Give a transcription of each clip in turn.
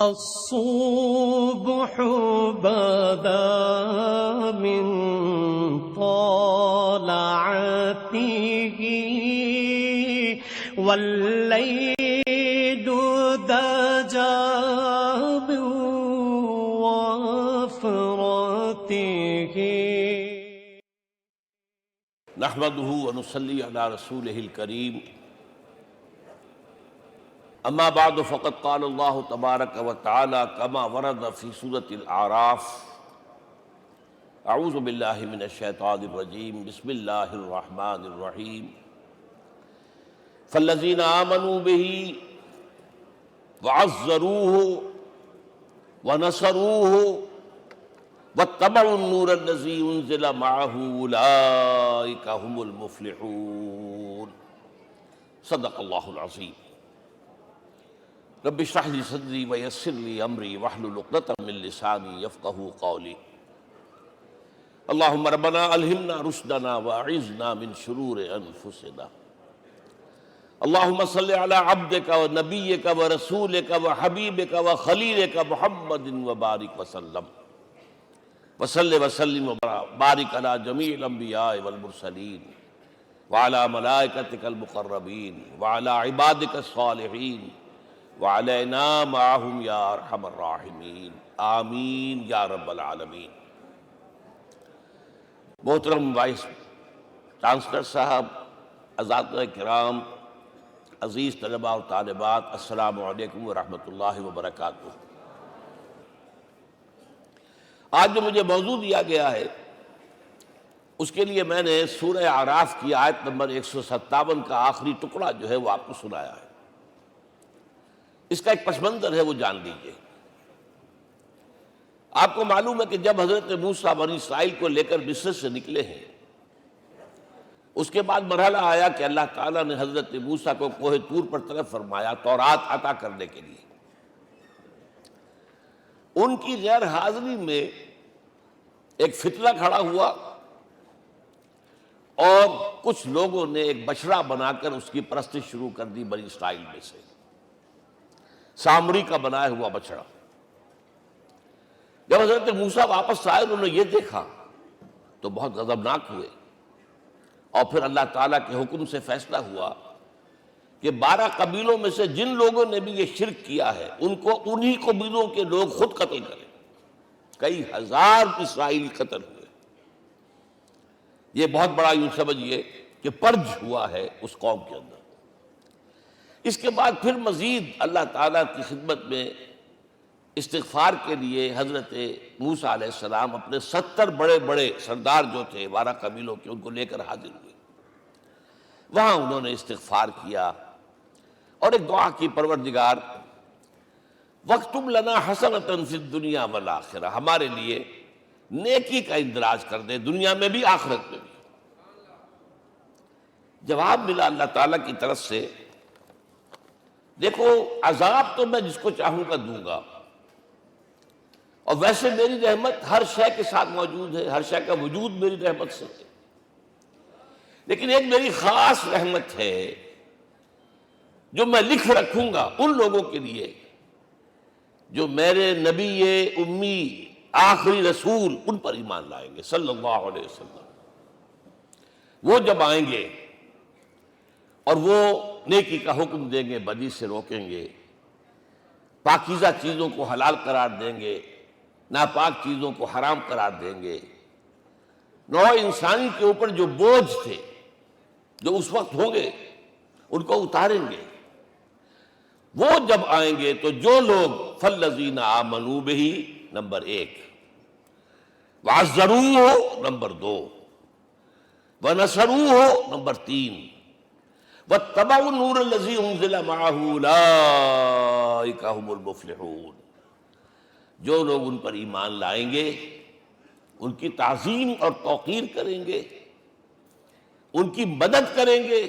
الصبح بدا من طلعته والليل دجى من وفرته نحمده ونصلي على رسوله الكريم اما بعد فقد قال الله تبارك وتعالى كما ورد في سورة الأعراف اعوذ بالله من الشيطان الرجيم بسم الله الرحمن الرحيم فالذين آمنوا به وعزروه ونصروه واتبعوا النور الذي انزل معه اولئك هم المفلحون صدق الله العظيم رب اشرح لي صدري ويسر لي امري واحلل عقدة من لساني يفقهوا قولي اللهم ربنا الهمنا رشدنا واعذنا من شرور انفسنا اللهم صل على عبدك ونبيك ورسولك وحبيبك وخليلك محمد وبارك وسلم وصلی وسلم وبارک علی جمیع الانبیاء والمرسلین وعلی ملائکتک المقربین وعلی عبادک الصالحین وعلینا معہم یا ارحم الراحمین آمین یا رب العالمین۔ محترم وائس چانسلر صاحب، اساتذہ کرام، عزیز طلباء و طالبات، السلام علیکم ورحمۃ اللہ وبرکاتہ۔ آج جو مجھے موضوع دیا گیا ہے اس کے لیے میں نے سورہ اعراف کی آیت نمبر 157 کا آخری ٹکڑا جو ہے وہ آپ کو سنایا ہے۔ اس کا ایک پس منظر ہے وہ جان لیجیے۔ آپ کو معلوم ہے کہ جب حضرت موسیٰ بنی اسرائیل کو لے کر مصر سے نکلے ہیں، اس کے بعد مرحلہ آیا کہ اللہ تعالیٰ نے حضرت موسیٰ کو کوہ طور پر طلب فرمایا تورات عطا کرنے کے لیے۔ ان کی غیر حاضری میں ایک فتنہ کھڑا ہوا اور کچھ لوگوں نے ایک بچڑا بنا کر اس کی پرستش شروع کر دی بنی اسرائیل میں سے، سامری کا بنایا ہوا بچڑا۔ جب حضرت موسیٰ واپس آئے انہوں نے یہ دیکھا تو بہت غضبناک ہوئے، اور پھر اللہ تعالیٰ کے حکم سے فیصلہ ہوا کہ 12 قبیلوں میں سے جن لوگوں نے بھی یہ شرک کیا ہے ان کو انہی قبیلوں کے لوگ خود قتل کریں۔ کئی ہزار اسرائیلی قتل ہوئے۔ یہ بہت بڑا یوں سمجھیے کہ پرج ہوا ہے اس قوم کے اندر۔ اس کے بعد پھر مزید اللہ تعالیٰ کی خدمت میں استغفار کے لیے حضرت موسیٰ علیہ السلام اپنے 70 بڑے بڑے سردار جو تھے 12 قبیلوں کے، ان کو لے کر حاضر ہوئے۔ وہاں انہوں نے استغفار کیا اور ایک دعا کی، پروردگار وَاكْتُبْ لَنَا حَسَنَةً فِي الدُّنْيَا وَالْآخِرَةِ، ہمارے لیے نیکی کا اندراج کر دے، دنیا میں بھی آخرت میں بھی۔ جواب ملا اللہ تعالیٰ کی طرف سے، دیکھو عذاب تو میں جس کو چاہوں گا دوں گا، اور ویسے میری رحمت ہر شے کے ساتھ موجود ہے، ہر شے کا وجود میری رحمت سے ہے، لیکن ایک میری خاص رحمت ہے جو میں لکھ رکھوں گا ان لوگوں کے لیے جو میرے نبی امی آخری رسول ان پر ایمان لائیں گے صلی اللہ علیہ وسلم۔ وہ جب آئیں گے اور وہ نیکی کا حکم دیں گے، بدی سے روکیں گے، پاکیزہ چیزوں کو حلال قرار دیں گے، ناپاک چیزوں کو حرام قرار دیں گے، نوع انسانی کے اوپر جو بوجھ تھے جو اس وقت ہوں گے ان کو اتاریں گے۔ وہ جب آئیں گے تو جو لوگ فَالَّذِينَ آمَنُوا بِهِ نمبر 1، وَعَزَّرُوهُ نمبر 2، وَنَصَرُوهُ نمبر 3، وَاتَّبَعُوا النُّورَ الَّذِي أُنزِلَ مَعَهُ أُولَٰئِكَ هُمُ الْمُفْلِحُونَ۔ جو لوگ ان پر ایمان لائیں گے، ان کی تعظیم اور توقیر کریں گے، ان کی مدد کریں گے،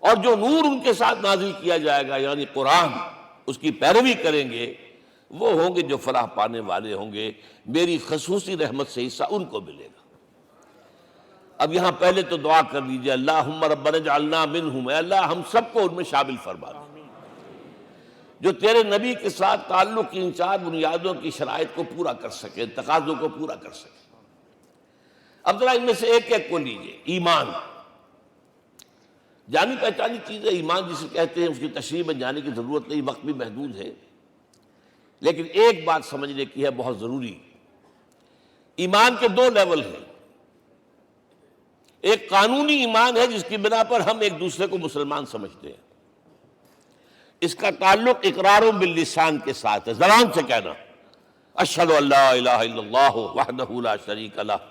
اور جو نور ان کے ساتھ نازل کیا جائے گا یعنی قرآن، اس کی پیروی کریں گے، وہ ہوں گے جو فلاح پانے والے ہوں گے، میری خصوصی رحمت سے حصہ ان کو ملے گا۔ اب یہاں پہلے تو دعا کر لیجئے، اللہم ربنا اجعلنا منہم، اے اللہ ہم سب کو ان میں شامل فرما دے۔ جو تیرے نبی کے ساتھ تعلق کی ان 4 بنیادوں کی شرائط کو پورا کر سکے، تقاضوں کو پورا کر سکے۔ اب ذرا ان میں سے ایک ایک کو لیجئے۔ ایمان جانی پہچانی چیز ہے، ایمان جسے کہتے ہیں، اس کی تشریح میں جانے کی ضرورت نہیں، وقت بھی محدود ہے، لیکن ایک بات سمجھنے کی ہے بہت ضروری۔ ایمان کے 2 لیول ہیں۔ ایک قانونی ایمان ہے جس کی بنا پر ہم ایک دوسرے کو مسلمان سمجھتے ہیں، اس کا تعلق اقرار باللسان کے ساتھ ہے، زبان سے کہنا اشہد ان لا الہ الا اللہ وحدہ لا شریک لہ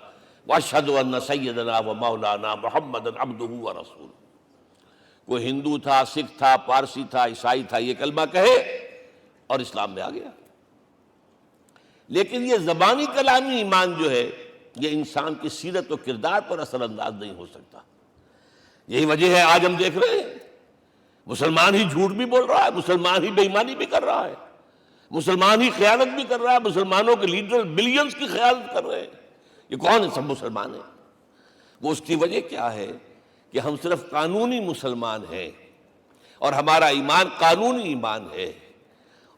واشہد ان سیدنا و مولانا محمدا عبدہ ورسولہ۔ کوئی ہندو تھا، سکھ تھا، پارسی تھا، عیسائی تھا، یہ کلمہ کہے اور اسلام میں آ گیا۔ لیکن یہ زبانی کلامی ایمان جو ہے یہ انسان کی سیرت و کردار پر اثر انداز نہیں ہو سکتا۔ یہی وجہ ہے آج ہم دیکھ رہے ہیں مسلمان ہی جھوٹ بھی بول رہا ہے، مسلمان ہی بے ایمانی بھی کر رہا ہے، مسلمان ہی خیانت بھی کر رہا ہے، مسلمانوں کے لیڈر بلینز کی خیانت کر رہے ہیں۔ یہ کون ہے؟ سب مسلمان ہیں۔ وہ اس کی وجہ کیا ہے کہ ہم صرف قانونی مسلمان ہیں اور ہمارا ایمان قانونی ایمان ہے۔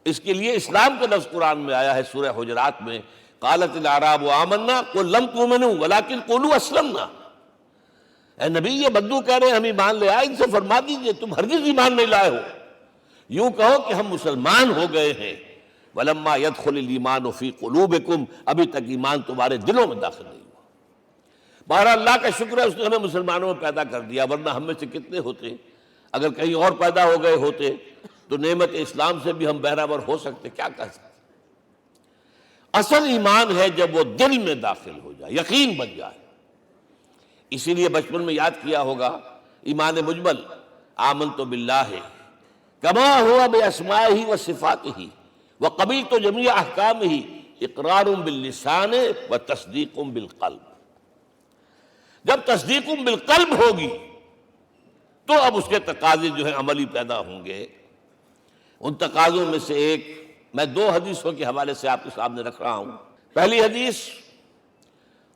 اس کے لیے اسلام کا لفظ قرآن میں آیا ہے سورہ حجرات میں، قالت الاعراب آمنا قل لم تؤمنوا ولکن قولوا اسلمنا۔ اے نبی یہ بدو کہہ رہے ہیں ہم ایمان لے آئے، ان سے فرما دیجئے تم ہرگز ایمان نہیں لائے ہو، یوں کہو کہ ہم مسلمان ہو گئے ہیں۔ ولما يدخل الايمان في قلوبكم، ابھی تک ایمان تمہارے دلوں میں داخل نہیں ہوا۔ بہرحال اللہ کا شکر ہے اس نے ہمیں مسلمانوں میں پیدا کر دیا، ورنہ ہم میں سے کتنے ہوتے اگر کہیں اور پیدا ہو گئے ہوتے تو نعمت اسلام سے بھی ہم بہرہور ہو سکتے، کیا کہہ سکتے۔ اصل ایمان ہے جب وہ دل میں داخل ہو جائے، یقین بن جائے۔ اسی لیے بچپن میں یاد کیا ہوگا ایمان مجمل، آمنت باللہ کما ہوا باسمائہ و صفاتہ وقبلت جمیع احکامہ اقرار باللسان و تصدیق بالقلب۔ جب تصدیق بالقلب ہوگی تو اب اس کے تقاضے جو ہیں عملی پیدا ہوں گے۔ ان تقاضوں میں سے ایک میں 2 حدیثوں کے حوالے سے آپ کے سامنے رکھ رہا ہوں۔ پہلی حدیث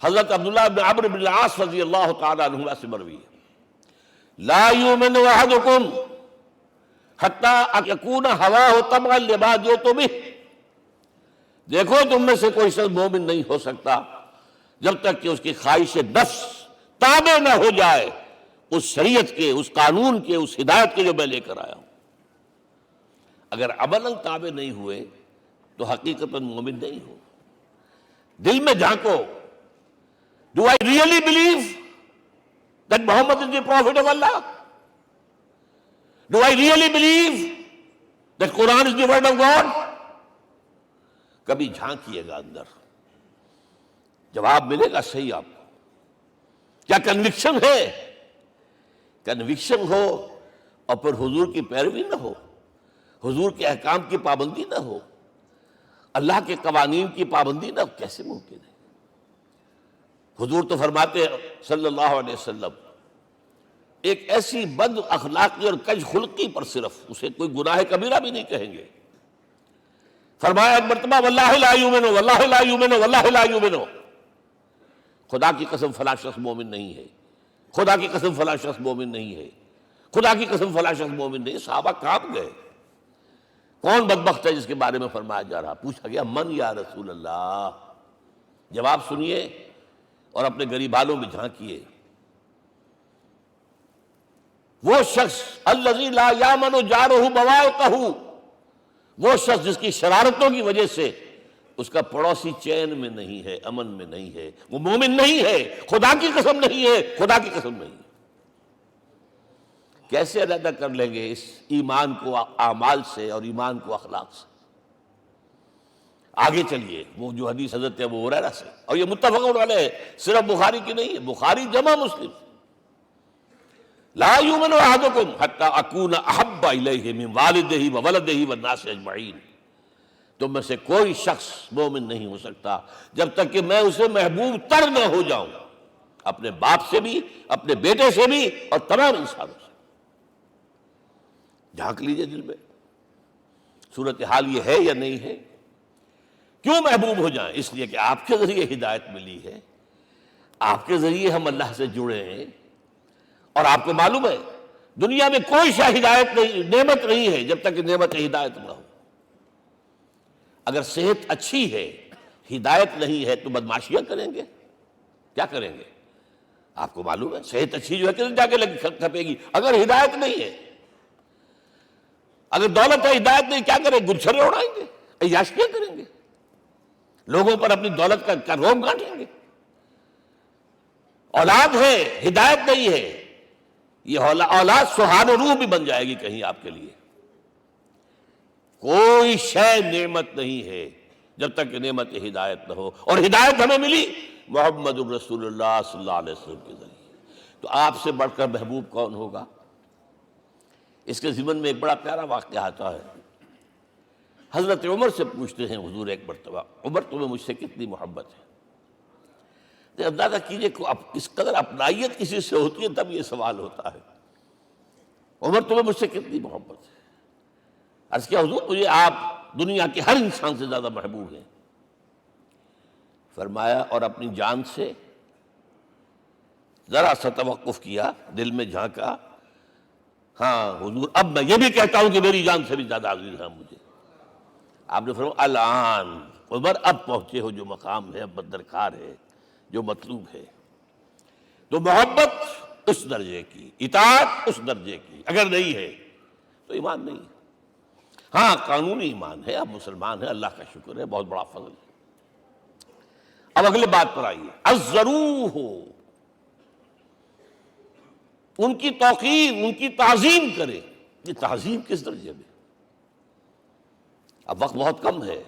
حضرت عبداللہ بن عمرو بن العاص رضی اللہ تعالی عنہما سے مروی ہے، لا یؤمن احدکم حتی یکون ہواہ تبعا لما جئت بہ۔ دیکھو تم میں سے کوئی شخص مومن نہیں ہو سکتا جب تک کہ اس کی خواہش نفس تابع نہ ہو جائے اس شریعت کے، اس قانون کے، اس ہدایت کے جو میں لے کر آیا ہوں۔ اگر عملاً تابع نہیں ہوئے تو حقیقتاً مومن نہیں ہو۔ دل میں جھانکو، Do I really believe that Muhammad is the prophet of Allah? Do I really believe that Quran is the word of God? کبھی جھانکیے گا اندر، جواب ملے گا صحیح آپ کو۔ کیا کنوکشن ہے؟ کنوکشن ہو اور پھر حضور کی پیروی نہ ہو، حضور کے احکام کی پابندی نہ ہو، اللہ کے قوانین کی پابندی نہ ہو، کیسے ممکن ہے؟ حضور تو فرماتے ہیں صلی اللہ علیہ وسلم ایک ایسی بد اخلاقی اور کج خلقی پر صرف اسے کوئی گناہ کبیرہ بھی نہیں کہیں گے۔ فرمایا ایک مرتبہ واللہ لا یؤمن واللہ لا یؤمن واللہ لا یؤمن، خدا کی قسم فلاں شخص مومن نہیں ہے، خدا کی قسم فلاں شخص مومن نہیں ہے، خدا کی قسم فلاں شخص مومن نہیں۔ صحابہ کانپ گئے، کون بدبخت ہے جس کے بارے میں فرمایا جا رہا؟ پوچھا گیا من یا رسول اللہ؟ جواب سنیے اور اپنے غریب حالوں میں جھانکیے۔ وہ شخص الذی لا یامن جارہ بوائقہ، وہ شخص جس کی شرارتوں کی وجہ سے اس کا پڑوسی چین میں نہیں ہے، امن میں نہیں ہے، وہ مومن نہیں ہے، خدا کی قسم نہیں ہے، خدا کی قسم نہیں ہے۔ کیسے علیحدہ کر لیں گے اس ایمان کو اعمال سے اور ایمان کو اخلاق سے؟ آگے چلیے، وہ جو حدیث حضرت ابو ہریرہ سے، اور یہ متفق علیہ ہے، صرف بخاری کی نہیں ہے، بخاری جمع مسلم۔ لا یؤمن احدکم حتی اکون احب الیہ من والدہ وولدہ والناس اجمعین۔ تم میں سے کوئی شخص مومن نہیں ہو سکتا جب تک کہ میں اسے محبوب تر نہ ہو جاؤں، اپنے باپ سے بھی، اپنے بیٹے سے بھی، اور تمام انسانوں سے۔ جھانک لیجئے دل میں، صورتحال یہ ہے یا نہیں ہے؟ کیوں محبوب ہو جائیں؟ اس لیے کہ آپ کے ذریعے ہدایت ملی ہے، آپ کے ذریعے ہم اللہ سے جڑے ہیں، اور آپ کو معلوم ہے دنیا میں کوئی شاہ ہدایت نہیں، نعمت نہیں ہے جب تک کہ نعمت ہدایت نہ ہو۔ اگر صحت اچھی ہے، ہدایت نہیں ہے، تو بدماشیاں کریں گے، کیا کریں گے؟ آپ کو معلوم ہے صحت اچھی جو ہے کدھر جا کے کھپے گی اگر ہدایت نہیں ہے۔ اگر دولت ہے، ہدایت نہیں، کیا کریں؟ گلچھرے اڑائیں گے، عیاشیاں کریں گے، لوگوں پر اپنی دولت کا روب گانٹیں گے۔ اولاد ہے، ہدایت نہیں ہے، یہ اولاد سہان روح بھی بن جائے گی کہیں آپ کے لیے۔ کوئی شے نعمت نہیں ہے جب تک کہ نعمت ہدایت نہ ہو، اور ہدایت ہمیں ملی محمد الرسول اللہ صلی اللہ علیہ وسلم کے ذریعے۔ تو آپ سے بڑھ کر محبوب کون ہوگا؟ اس کے ضمن میں ایک بڑا پیارا واقعہ آتا ہے۔ حضرت عمر سے پوچھتے ہیں حضور ایک مرتبہ، عمر تمہیں مجھ سے کتنی محبت ہے؟ اندازہ کیجئے اس قدر اپنائیت کسی سے ہوتی ہے تب یہ سوال ہوتا ہے، عمر تمہیں مجھ سے کتنی محبت ہے؟ عرض کیا حضور مجھے آپ دنیا کے ہر انسان سے زیادہ محبوب ہیں۔ فرمایا اور اپنی جان سے؟ ذرا سا توقف کیا، دل میں جھانکا، ہاں حضور اب میں یہ بھی کہتا ہوں کہ میری جان سے بھی زیادہ عزیز ہے مجھے۔ آپ نے فرمایا الان عمر اب پہنچے ہو جو مقام ہے، اب درکار ہے، جو مطلوب ہے۔ تو محبت اس درجے کی، اطاعت اس درجے کی اگر نہیں ہے تو ایمان نہیں ہے۔ ہاں قانونی ایمان ہے، اب مسلمان ہے، اللہ کا شکر ہے، بہت بڑا فضل ہے۔ اب اگلے بات پر آئیے، الضروح، ان کی توقیر، ان کی تعظیم کرے۔ یہ تعظیم کس درجے میں؟ اب وقت بہت کم ہے،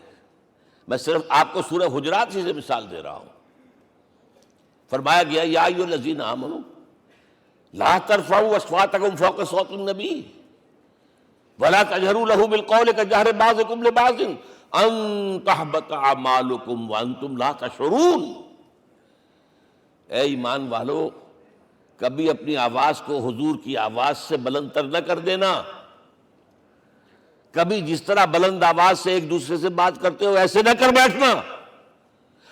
میں صرف آپ کو سورہ حجرات سے مثال دے رہا ہوں۔ فرمایا گیا یا ایھا الذین آمنوا لا ترفعوا اصواتکم فوق صوت النبی ولا تجہروا لہ بالقول کجہر بعضکم لبعض ان تحبط اعمالکم وانتم لا تشعرون۔ اے ایمان والو، کبھی اپنی آواز کو حضور کی آواز سے بلند تر نہ کر دینا۔ کبھی جس طرح بلند آواز سے ایک دوسرے سے بات کرتے ہو ایسے نہ کر بیٹھنا،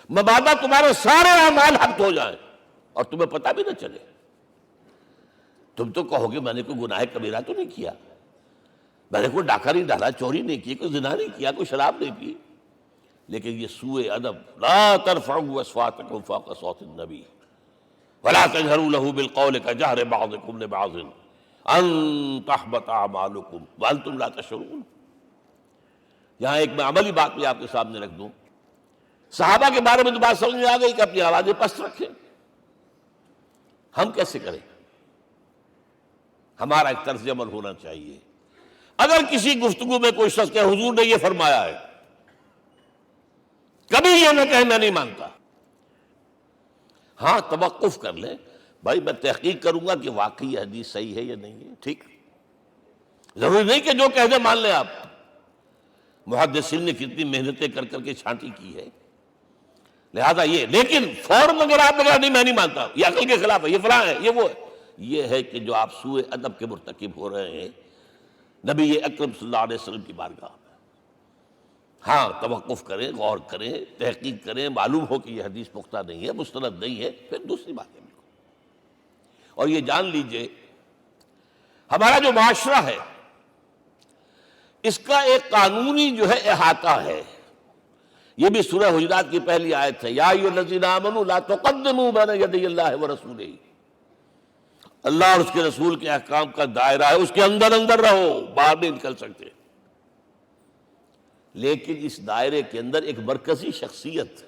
مبادا تمہارے سارے اعمال حق ہو جائیں اور تمہیں پتہ بھی نہ چلے۔ تم تو کہو گے میں نے کوئی گناہ کبیرہ تو نہیں کیا، میں نے کوئی ڈاکہ نہیں ڈالا، چوری نہیں کی، کوئی زنا نہیں کیا، کوئی شراب نہیں پی، لیکن یہ سوء ادب لا ترفعوا اصواتکم فوق صوت النبی ولا تجہروا لہ بالقول کجہر بعضکم لبعض ان تحبط اعمالکم وانتم لا تشعرون۔ یہاں ایک میں عملی بات بھی آپ کے سامنے رکھ دوں، صحابہ کے بارے میں تو بات سمجھ میں آ گئی کہ اپنی آوازیں پست رکھیں۔ ہم کیسے کریں؟ ہمارا ایک طرز عمل ہونا چاہیے۔ اگر کسی گفتگو میں کوئی شخص کہ حضور نے یہ فرمایا ہے، کبھی یہ نہ کہے میں نہیں مانتا۔ ہاں توقف کر لیں، بھائی میں تحقیق کروں گا کہ واقعی یہ حدیث صحیح ہے یا نہیں ہے، ٹھیک، ضروری نہیں کہ جو کہہ دے مان لیں آپ۔ محدثین نے کتنی محنتیں کر کر کے چھانٹی کی ہے، لہذا یہ، لیکن فوراً اگر آپ نے نہیں میں نہیں مانتا، یہ عقل کے خلاف ہے، یہ فلاں ہے، یہ وہ ہے، یہ ہے کہ جو آپ سوء ادب کے مرتکب ہو رہے ہیں نبی اکرم صلی اللہ علیہ وسلم کی بارگاہ میں۔ ہاں توقف کریں، غور کریں، تحقیق کریں، معلوم ہو کہ یہ حدیث پختہ نہیں ہے، مستند نہیں ہے، پھر دوسری بات ہے۔ اور یہ جان لیجئے ہمارا جو معاشرہ ہے اس کا ایک قانونی جو ہے احاطہ ہے۔ یہ بھی سورہ حجرات کی پہلی آیت ہے، یا ایھا الذین آمنوا لا تقدموا بین یدی اللہ ورسولہ۔ اللہ اور اس کے رسول کے احکام کا دائرہ ہے، اس کے اندر اندر رہو، باہر نہیں نکل سکتے۔ لیکن اس دائرے کے اندر ایک مرکزی شخصیت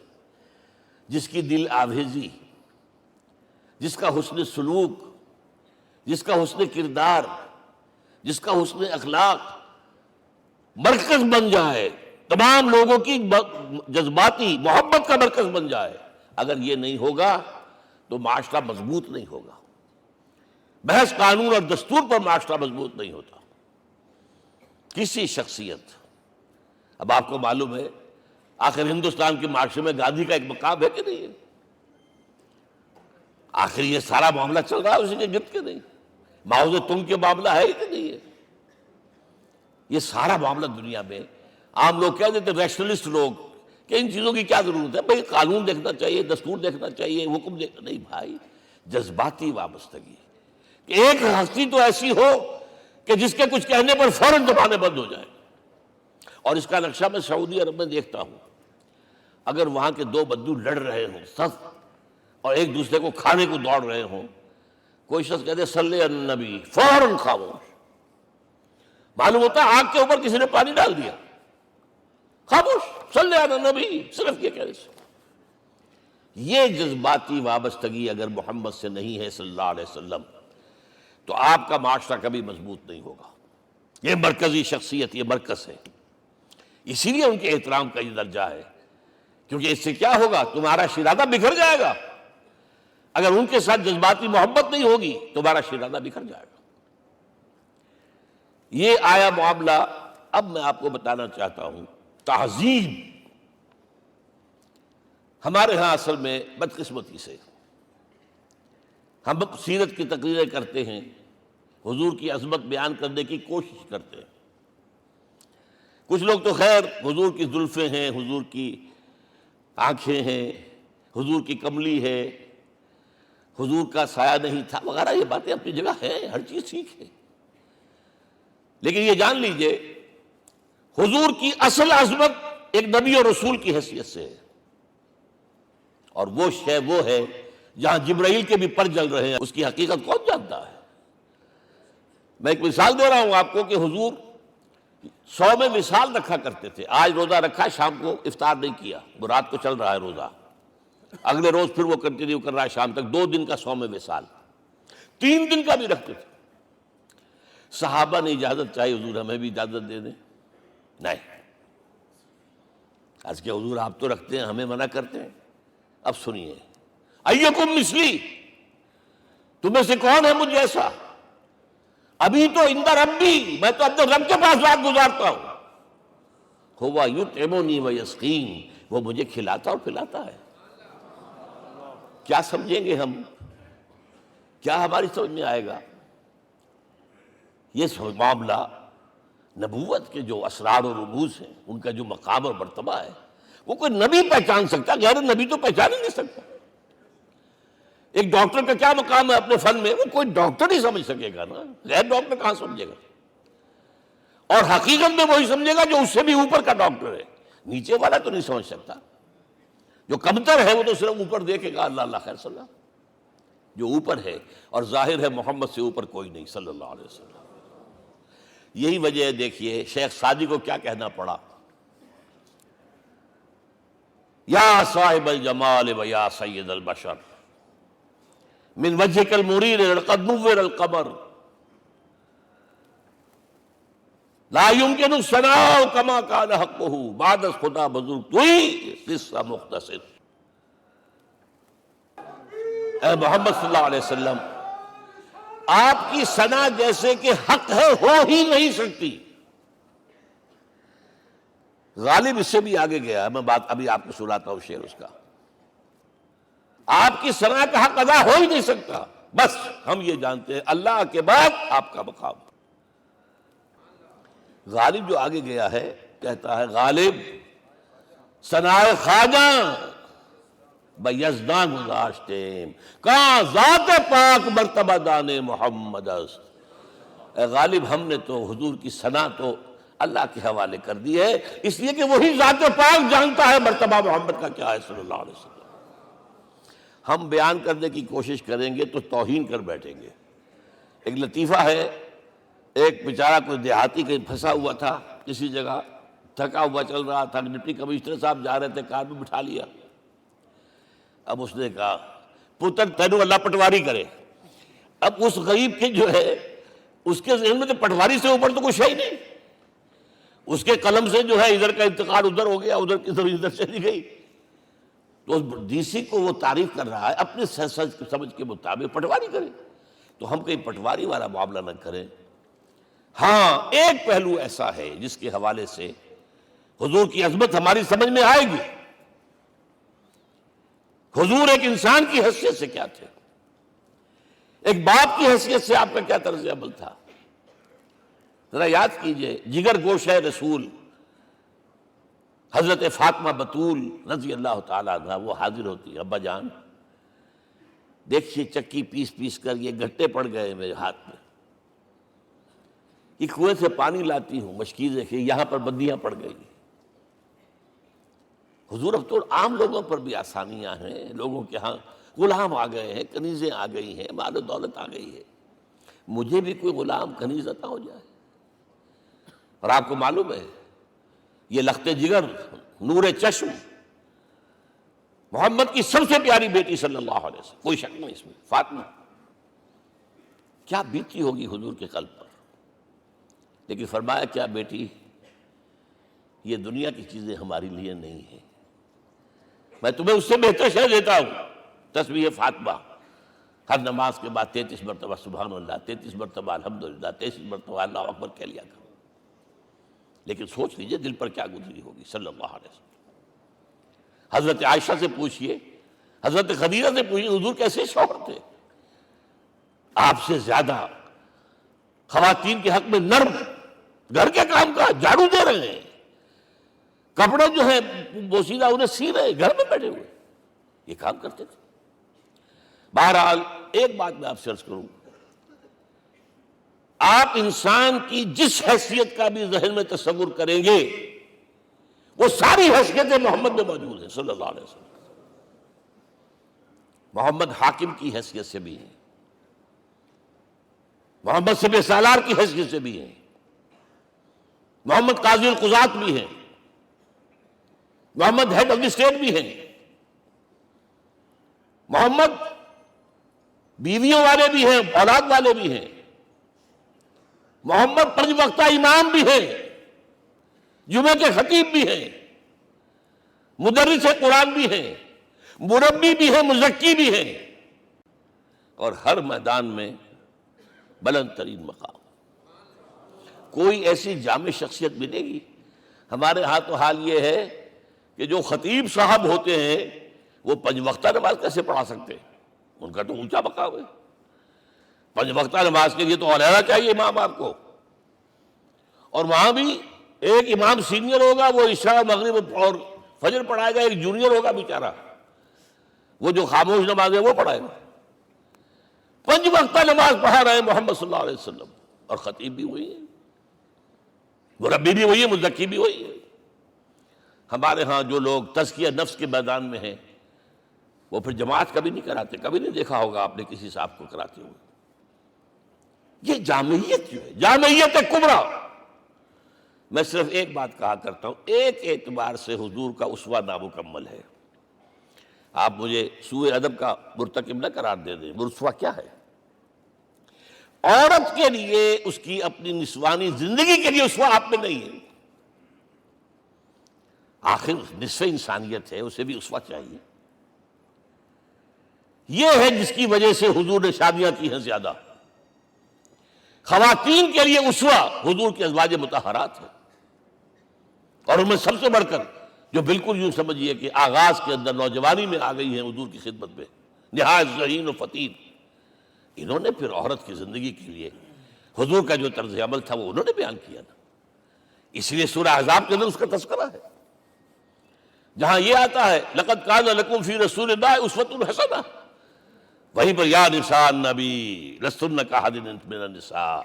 جس کی دل آویزی، جس کا حسن سلوک، جس کا حسن کردار، جس کا حسن اخلاق مرکز بن جائے، تمام لوگوں کی جذباتی محبت کا مرکز بن جائے، اگر یہ نہیں ہوگا تو معاشرہ مضبوط نہیں ہوگا۔ محض قانون اور دستور پر معاشرہ مضبوط نہیں ہوتا۔ کسی شخصیت، اب آپ کو معلوم ہے آخر ہندوستان کے معاشرے میں گاندھی کا ایک مقام ہے کہ نہیں ہے؟ آخر یہ سارا معاملہ چل رہا ہے اسی کے گرد کے نہیں؟ ماؤ زے تنگ کے معاملہ ہے کہ نہیں ہے؟ یہ سارا معاملہ دنیا میں عام لوگ کہہ دیتے، ریشنلسٹ لوگ، کہ ان چیزوں کی کیا ضرورت ہے، بھائی قانون دیکھنا چاہیے، دستور دیکھنا چاہیے، حکم دیکھنا نہیں بھائی، جذباتی وابستگی کہ ایک ہستی تو ایسی ہو کہ جس کے کچھ کہنے پر فوراً زبانیں بند ہو جائیں، اور اس کا نقشہ میں سعودی عرب میں دیکھتا ہوں، اگر وہاں کے دو بدو لڑ رہے ہوں صف اور ایک دوسرے کو کھانے کو دوڑ رہے ہوں، کوئی شخص کہتے صلی علی النبی، فوراً خاموش، معلوم ہوتا ہے آگ کے اوپر کسی نے پانی ڈال دیا، خاموش، صلی علی النبی، صرف یہ کہنے سے۔ یہ جذباتی وابستگی اگر محمد سے نہیں ہے صلی اللہ علیہ وسلم تو آپ کا معاشرہ کبھی مضبوط نہیں ہوگا۔ یہ مرکزی شخصیت، یہ مرکز ہے، اسی لیے ان کے احترام کا یہ درجہ ہے، کیونکہ اس سے کیا ہوگا، تمہارا شیرازہ بکھر جائے گا۔ اگر ان کے ساتھ جذباتی محبت نہیں ہوگی تمہارا شیرازہ بکھر جائے گا۔ یہ آیا معاملہ۔ اب میں آپ کو بتانا چاہتا ہوں تہذیب ہمارے ہاں اصل میں بدقسمتی سے ہم سیرت کی تقریریں کرتے ہیں، حضور کی عظمت بیان کرنے کی کوشش کرتے ہیں۔ کچھ لوگ تو خیر حضور کی زلفیں ہیں، حضور کی آنکھیں ہیں، حضور کی کملی ہے، حضور کا سایہ نہیں تھا وغیرہ، یہ باتیں اپنی جگہ ہیں، ہر چیز ٹھیک ہے، لیکن یہ جان لیجئے حضور کی اصل عظمت ایک نبی اور رسول کی حیثیت سے ہے، اور وہ شے وہ ہے جہاں جبرائیل کے بھی پر جل رہے ہیں، اس کی حقیقت کون جانتا ہے؟ میں ایک مثال دے رہا ہوں آپ کو کہ حضور 100 میں وصال رکھا کرتے تھے۔ آج روزہ رکھا، شام کو افطار نہیں کیا، وہ رات کو چل رہا ہے روزہ، اگلے روز پھر وہ کنٹینیو کر رہا ہے شام تک، 2 دن کا 100 میں وصال، 3 دن کا بھی رکھتے تھے۔ صحابہ نے اجازت چاہی، حضور ہمیں بھی اجازت دے دیں، نہیں، آج کے حضور آپ تو رکھتے ہیں، ہمیں منع کرتے ہیں۔ اب سنیے، ایکم مثلی، تمہیں سے کون ہے مجھ جیسا؟ ابھی تو عند ربی، میں تو اپنے رب کے پاس رات گزارتا ہوں، ہوا یطعمنی ویسقین، وہ مجھے کھلاتا اور پلاتا ہے۔ کیا سمجھیں گے ہم؟ کیا ہماری سمجھ میں آئے گا؟ یہ معاملہ نبوت کے جو اسرار و رموز ہیں، ان کا جو مقام اور مرتبہ ہے، وہ کوئی نبی پہچان سکتا، غیر نبی تو پہچان ہی نہیں سکتا۔ ایک ڈاکٹر کا کیا مقام ہے اپنے فن میں، وہ کوئی ڈاکٹر ہی سمجھ سکے گا نا، غیر ڈاکٹر کہاں سمجھے گا؟ اور حقیقت میں وہی سمجھے گا جو اس سے بھی اوپر کا ڈاکٹر ہے، نیچے والا تو نہیں سمجھ سکتا۔ جو کمتر ہے وہ تو صرف اوپر دیکھے گا، اللہ اللہ خیر صلی اللہ، جو اوپر ہے اور ظاہر ہے محمد سے اوپر کوئی نہیں صلی اللہ علیہ وسلم۔ یہی وجہ ہے، دیکھیے شیخ سعدی کو کیا کہنا پڑا، یا صاحب الجمال و یا سید البشر من وجهك المرير لقد نور القمر لا يمكن الثناء كما كان حقه بعد از خدا بزرگ توئی قصہ مختصر۔ اے محمد صلی اللہ علیہ وسلم، آپ کی ثنا جیسے کہ حق ہے ہو ہی نہیں سکتی۔ غالب اس سے بھی آگے گیا ہے، میں بات ابھی آپ کو سناتا ہوں شعر اس کا۔ آپ کی ثنا کا حق ادا ہو ہی نہیں سکتا، بس ہم یہ جانتے ہیں اللہ کے بعد آپ کا مقام۔ غالب جو آگے گیا ہے کہتا ہے، غالب ثنائے خواجہ بیزداں گزاشتیم، کہاں ذات پاک مرتبہ دان محمد است۔ اے غالب، ہم نے تو حضور کی ثنا تو اللہ کے حوالے کر دی ہے، اس لیے کہ وہی ذات پاک جانتا ہے مرتبہ محمد کا کیا ہے صلی اللہ علیہ وسلم۔ ہم بیان کرنے کی کوشش کریں گے تو توہین کر بیٹھیں گے۔ ایک لطیفہ ہے، ایک بیچارہ کوئی دیہاتی کہیں پھنسا ہوا تھا کسی جگہ، تھکا ہوا چل رہا تھا، ڈپٹی کمشنر صاحب جا رہے تھے، کار میں بٹھا لیا۔ اب اس نے کہا، پتر تینوں اللہ پٹواری کرے۔ اب اس غریب کے جو ہے اس کے ذہن میں تو پٹواری سے اوپر تو کچھ ہے ہی نہیں، اس کے قلم سے جو ہے ادھر کا انتقال ادھر ہو گیا، ادھر کی ادھر چلی گئی۔ تو ڈی سی کو وہ تعریف کر رہا ہے اپنے سمجھ کے مطابق، پٹواری کرے، تو ہم کہیں پٹواری والا معاملہ نہ کریں۔ ہاں، ایک پہلو ایسا ہے جس کے حوالے سے حضور کی عظمت ہماری سمجھ میں آئے گی۔ حضور ایک انسان کی حیثیت سے کیا تھے، ایک باپ کی حیثیت سے آپ کا کیا طرز عمل تھا، ذرا یاد کیجئے۔ جگر گوشہ رسول حضرت فاطمہ بطول رضی اللہ تعالیٰ عنہ وہ حاضر ہوتی ہے، ابا جان دیکھیے چکی پیس پیس کر یہ گھٹے پڑ گئے میرے ہاتھ میں، کہ کنویں سے پانی لاتی ہوں، مشکیزیں کہ یہاں پر بندیاں پڑ گئی۔ حضور اب تو عام لوگوں پر بھی آسانیاں ہیں، لوگوں کے ہاں غلام آ گئے ہیں، کنیزیں آ گئی ہیں، مال و دولت آ گئی ہے، مجھے بھی کوئی غلام کنیز عطا ہو جائے۔ اور آپ کو معلوم ہے یہ لخت جگر، نور چشم، محمد کی سب سے پیاری بیٹی صلی اللہ علیہ وسلم، کوئی شک نہیں اس میں، فاطمہ، کیا بیتی ہوگی حضور کے قلب پر۔ لیکن فرمایا کیا بیٹی، یہ دنیا کی چیزیں ہمارے لیے نہیں ہیں، میں تمہیں اس سے بہتر شے دیتا ہوں، تسبیح فاطمہ، ہر نماز کے بعد 33 مرتبہ سبحان اللہ، 33 مرتبہ الحمدللہ، 33 مرتبہ اللہ اکبر کہہ لیا کرو۔ لیکن سوچ لیجئے دل پر کیا گزری ہوگی صلی اللہ علیہ وسلم۔ حضرت عائشہ سے پوچھئے، حضرت خدیجہ سے پوچھئے، حضور کیسے شوہر تھے؟ آپ سے زیادہ خواتین کے حق میں نرم، گھر کے کام کا جھاڑو دے رہے ہیں، کپڑے جو ہیں بوسیدہ انہیں سی رہے، گھر میں بیٹھے ہوئے، یہ کام کرتے تھے۔ بہرحال ایک بات میں آپ سے عرض کروں، آپ انسان کی جس حیثیت کا بھی ذہن میں تصور کریں گے وہ ساری حیثیتیں محمد میں موجود ہیں صلی اللہ علیہ وسلم۔ محمد حاکم کی حیثیت سے بھی ہیں، محمد سپہ سالار کی حیثیت سے بھی ہیں، محمد قاضی القضات بھی ہیں، محمد ہیڈ آف دی اسٹیٹ بھی ہیں، محمد بیویوں والے بھی ہیں، اولاد والے بھی ہیں، محمد 5 وقتہ امام بھی ہیں، جمعہ کے خطیب بھی ہیں، مدرس قرآن بھی ہیں، مربی بھی ہیں، مزکی بھی ہیں، اور ہر میدان میں بلند ترین مقام۔ کوئی ایسی جامع شخصیت ملے گی؟ ہمارے ہاں تو حال یہ ہے کہ جو خطیب صاحب ہوتے ہیں وہ 5 وقتہ نماز کیسے پڑھا سکتے ہیں؟ ان کا تو اونچا مقام ہے، 5 وقتہ نماز کے لیے تو علیحدہ چاہیے امام آپ کو، اور وہاں بھی ایک امام سینئر ہوگا، وہ عشاء مغرب اور فجر پڑھائے گا، ایک جونیئر ہوگا بیچارہ، وہ جو خاموش نماز ہے وہ پڑھائے گا۔ 5 وقتہ نماز پڑھا رہے ہیں محمد صلی اللہ علیہ وسلم، اور خطیب بھی وہی ہے، مربی بھی وہی ہے، مزکی بھی وہی ہے۔ ہمارے ہاں جو لوگ تزکیہ نفس کے میدان میں ہیں وہ پھر جماعت کبھی نہیں کراتے، کبھی نہیں دیکھا ہوگا آپ نے کسی صاحب کو کراتے ہوئے۔ یہ جامعیت جو ہے، جامعیت کبریٰ، میں صرف ایک بات کہا کرتا ہوں، ایک اعتبار سے حضور کا اسوہ نامکمل ہے۔ آپ مجھے سوء ادب کا مرتکب نہ قرار دے دیں، اسوہ کیا ہے؟ عورت کے لیے اس کی اپنی نسوانی زندگی کے لیے اسوہ آپ میں نہیں ہے، آخر نصف انسانیت ہے، اسے بھی اسوہ چاہیے۔ یہ ہے جس کی وجہ سے حضور نے شادیاں کی ہیں زیادہ۔ خواتین کے لیے اسوہ حضور کے ازواج مطہرات ہیں، اور ان میں سب سے بڑھ کر جو بالکل یوں سمجھیے کہ آغاز کے اندر نوجوانی میں آ گئی ہیں حضور کی خدمت میں، نہایت ذہین و فطین، انہوں نے پھر عورت کی زندگی کے لیے حضور کا جو طرز عمل تھا وہ انہوں نے بیان کیا نا۔ اس لیے سورہ احزاب کے اندر اس کا تذکرہ ہے، جہاں یہ آتا ہے لقد کان لکم فی رسول اللہ اسوۃ حسنہ، وہیں پر یا نساء النبی لستن کاحد من النساء،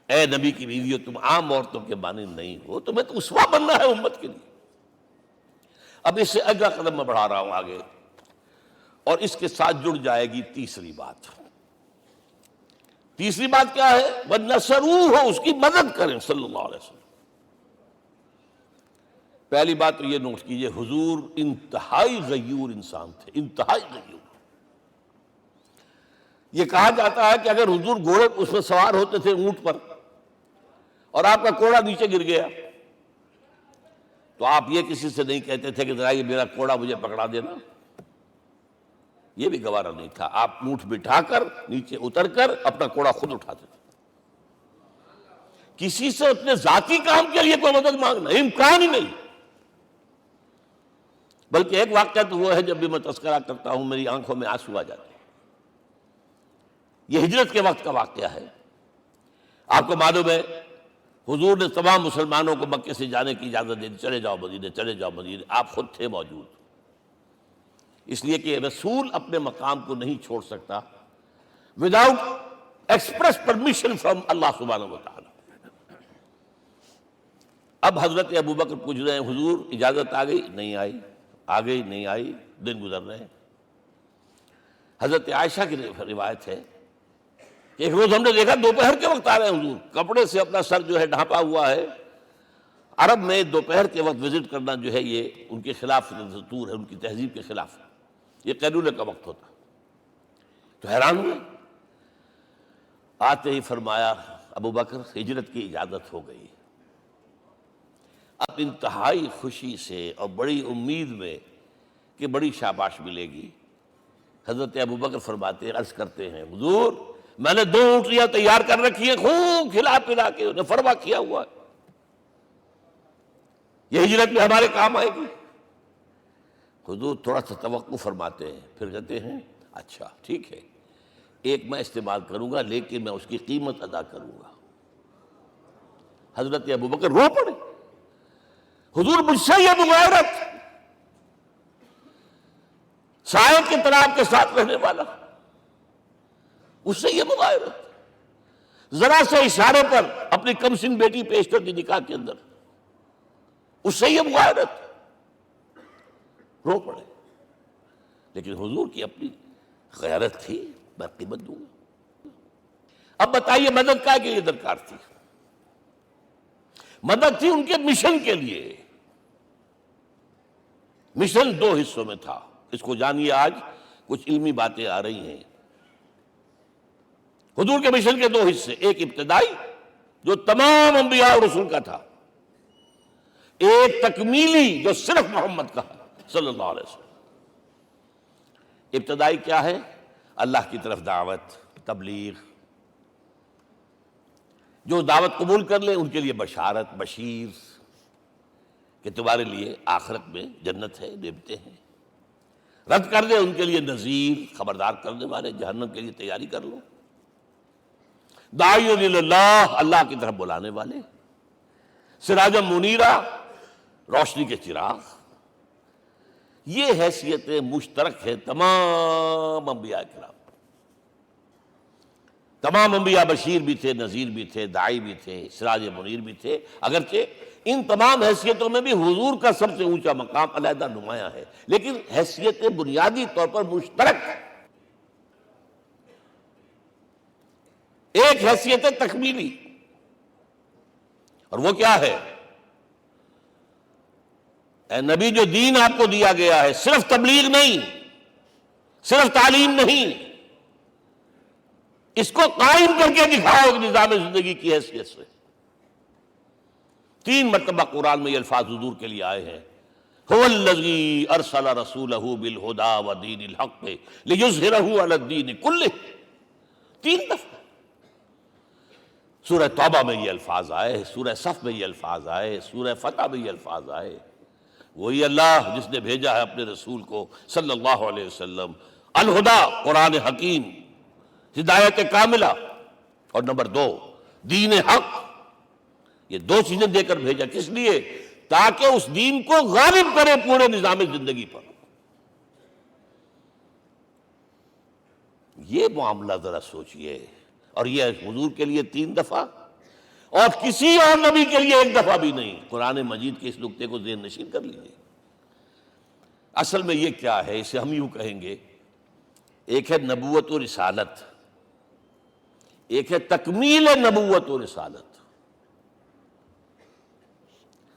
اے نبی کی بیویوں تم عام عورتوں کے مانند نہیں ہو، تمہیں تو اسوہ بننا ہے امت کے لیے۔ اب اس سے اگلا قدم میں بڑھا رہا ہوں آگے، اور اس کے ساتھ جڑ جائے گی تیسری بات۔ تیسری بات کیا ہے؟ وَنَصَرُوهُ، اس کی مدد کریں صلی اللہ علیہ وسلم۔ پہلی بات تو یہ نوٹ کیجئے، حضور انتہائی غیور انسان تھے، انتہائی غیور۔ یہ کہا جاتا ہے کہ اگر حضور گھوڑے اس میں سوار ہوتے تھے اونٹ پر، اور آپ کا کوڑا نیچے گر گیا تو آپ یہ کسی سے نہیں کہتے تھے کہ ذرا یہ میرا کوڑا مجھے پکڑا دینا، یہ بھی گوارا نہیں تھا، آپ اونٹ بٹھا کر نیچے اتر کر اپنا کوڑا خود اٹھاتے تھے۔ کسی سے اپنے ذاتی کام کے لیے کوئی مدد مانگنا امکان ہی نہیں۔ بلکہ ایک واقعہ تو وہ ہے جب بھی میں تذکرہ کرتا ہوں میری آنکھوں میں آنسو آ جاتے ہیں، یہ ہجرت کے وقت کا واقعہ ہے۔ آپ کو معلوم ہے حضور نے تمام مسلمانوں کو مکے سے جانے کی اجازت دے دی، چلے جاؤ مدینے، چلے جاؤ مدینے، آپ خود تھے موجود، اس لیے کہ رسول اپنے مقام کو نہیں چھوڑ سکتا وداؤٹ ایکسپریس پرمیشن فرام اللہ سبحانہ وتعالی۔ اب حضرت ابوبکر پوچھ رہے ہیں حضور اجازت آ گئی؟ نہیں آئی. آ گئی نہیں آئی، دن گزر رہے ہیں. حضرت عائشہ کی روایت ہے کہ ایک روز ہم نے دیکھا دوپہر کے وقت آ رہے ہیں حضور، کپڑے سے اپنا سر جو ہے ڈھانپا ہوا ہے. عرب میں دوپہر کے وقت وزٹ کرنا جو ہے یہ ان کے خلاف دستور ہے، ان کی تہذیب کے خلاف ہے. یہ قیلولے کا وقت ہوتا. تو حیران ہوئے. آتے ہی فرمایا ابوبکر ہجرت کی اجازت ہو گئی. اب انتہائی خوشی سے اور بڑی امید میں کہ بڑی شاباش ملے گی، حضرت ابوبکر فرماتے ہیں، عرض کرتے ہیں حضور میں نے 2 اونٹیاں تیار کر رکھی ہیں، خوب کھلا پلا کے انہیں فرما کیا ہوا ہے، یہ ہجرت میں ہمارے کام آئے گی. حضور تھوڑا سا توقع فرماتے ہیں، پھر کہتے ہیں اچھا ٹھیک ہے، ایک میں استعمال کروں گا لیکن میں اس کی قیمت ادا کروں گا. حضرت ابوبکر رو پڑے. حضور مجھ سے یہ مغایرت، سائے کے تناب کے ساتھ رہنے والا، اس سے یہ مغایرت، ذرا سے اشارے پر اپنی کم سن بیٹی پیش کر دی نکاح کے اندر، اس سے یہ مغایرت. رو پڑے. لیکن حضور کی اپنی غیرت تھی، میں قیمت دوں گا. اب بتائیے مدد کا کے لیے درکار تھی؟ مدد تھی ان کے مشن کے لیے. مشن 2 حصوں میں تھا. اس کو جانیے، آج کچھ علمی باتیں آ رہی ہیں. حضور کے مشن کے 2 حصے، ایک ابتدائی جو تمام انبیاء اور رسول کا تھا، ایک تکمیلی جو صرف محمد کا صلی اللہ علیہ وسلم. ابتدائی کیا ہے؟ اللہ کی طرف دعوت، تبلیغ. جو دعوت قبول کر لیں ان کے لیے بشارت، بشیر کہ تمہارے لیے آخرت میں جنت ہے، نعمتیں ہیں. رد کر دیں ان کے لیے نذیر، خبردار کرنے والے، جہنم کے لیے تیاری کر لو. داعی اللہ، اللہ کی طرف بلانے والے. سراجا منیرا، روشنی کے چراغ. یہ حیثیتیں مشترک ہیں تمام انبیاء کرام. تمام انبیاء بشیر بھی تھے، نذیر بھی تھے، داعی بھی تھے، سراج منیر بھی تھے. اگرچہ ان تمام حیثیتوں میں بھی حضور کا سب سے اونچا مقام علیحدہ نمایاں ہے، لیکن حیثیتیں بنیادی طور پر مشترک. ایک حیثیت تکمیلی، اور وہ کیا ہے؟ اے نبی جو دین آپ کو دیا گیا ہے، صرف تبلیغ نہیں، صرف تعلیم نہیں، اس کو قائم کر کے دکھاؤ نظام زندگی کی حیثیت سے. 3 مرتبہ قرآن میں یہ الفاظ حضور کے لیے آئے ہیں، هو الذی ارسل رسولہ بالہدی ودین الحق لیظہرہ علی الدین کلہ. 3 دفعہ سورہ توبہ میں یہ الفاظ آئے، سورہ صف میں یہ الفاظ آئے، سورہ فتح میں یہ الفاظ آئے. وہی اللہ جس نے بھیجا ہے اپنے رسول کو صلی اللہ علیہ وسلم، الہدا قرآن حکیم، ہدایت کاملہ، اور نمبر 2 دین حق. یہ 2 چیزیں دے کر بھیجا. کس لیے؟ تاکہ اس دین کو غالب کرے پورے نظام زندگی پر. یہ معاملہ ذرا سوچئے. اور یہ حضور کے لیے 3 دفعہ، اور کسی اور نبی کے لیے 1 دفعہ بھی نہیں. قرآن مجید کے اس نقطے کو ذہن نشین کر لیجیے. اصل میں یہ کیا ہے؟ اسے ہم یوں کہیں گے، ایک ہے نبوت و رسالت، ایک ہے تکمیل نبوت و رسالت.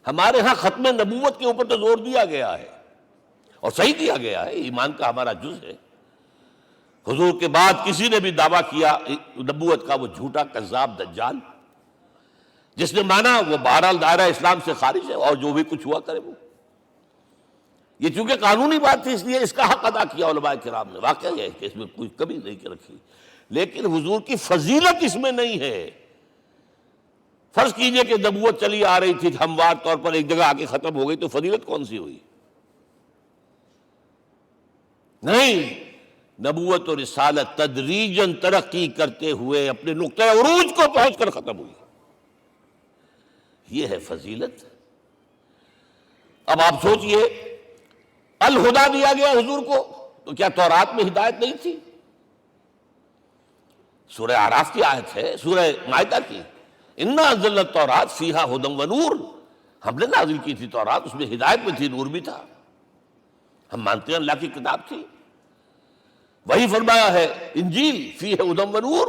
ہمارے ہاں ختم نبوت کے اوپر تو زور دیا گیا ہے، اور صحیح دیا گیا ہے، ایمان کا ہمارا جز ہے. حضور کے بعد کسی نے بھی دعویٰ کیا نبوت کا، وہ جھوٹا، کذاب، دجال. جس نے مانا وہ بہرحال دائرہ اسلام سے خارج ہے، اور جو بھی کچھ ہوا کرے وہ. یہ چونکہ قانونی بات تھی اس لیے اس کا حق ادا کیا علماء کرام نے. واقعہ یہ ہے کہ اس میں کوئی کمی نہیں رکھی، لیکن حضور کی فضیلت اس میں نہیں ہے. فرض کیجئے کہ نبوت چلی آ رہی تھی ہموار طور پر، ایک جگہ آ کے ختم ہو گئی، تو فضیلت کون سی ہوئی؟ نہیں، نبوت و رسالت تدریجاً ترقی کرتے ہوئے اپنے نقطۂ عروج کو پہنچ کر ختم ہوئی. یہ ہے فضیلت. اب آپ سوچئے، الہدا دیا گیا حضور کو، تو کیا تورات میں ہدایت نہیں تھی؟ سورہ اعراف کی آیت ہے، سورہ مائدہ کی، انا انزلنا التوراۃ فیہا ھدی ونور. ہم نے نازل کی تھی تورات، اس میں ہدایت بھی تھی، نور بھی تھا، ہم مانتے ہیں اللہ کی کتاب تھی۔ وہی فرمایا ہے انجیل فیہ ھدی و نور،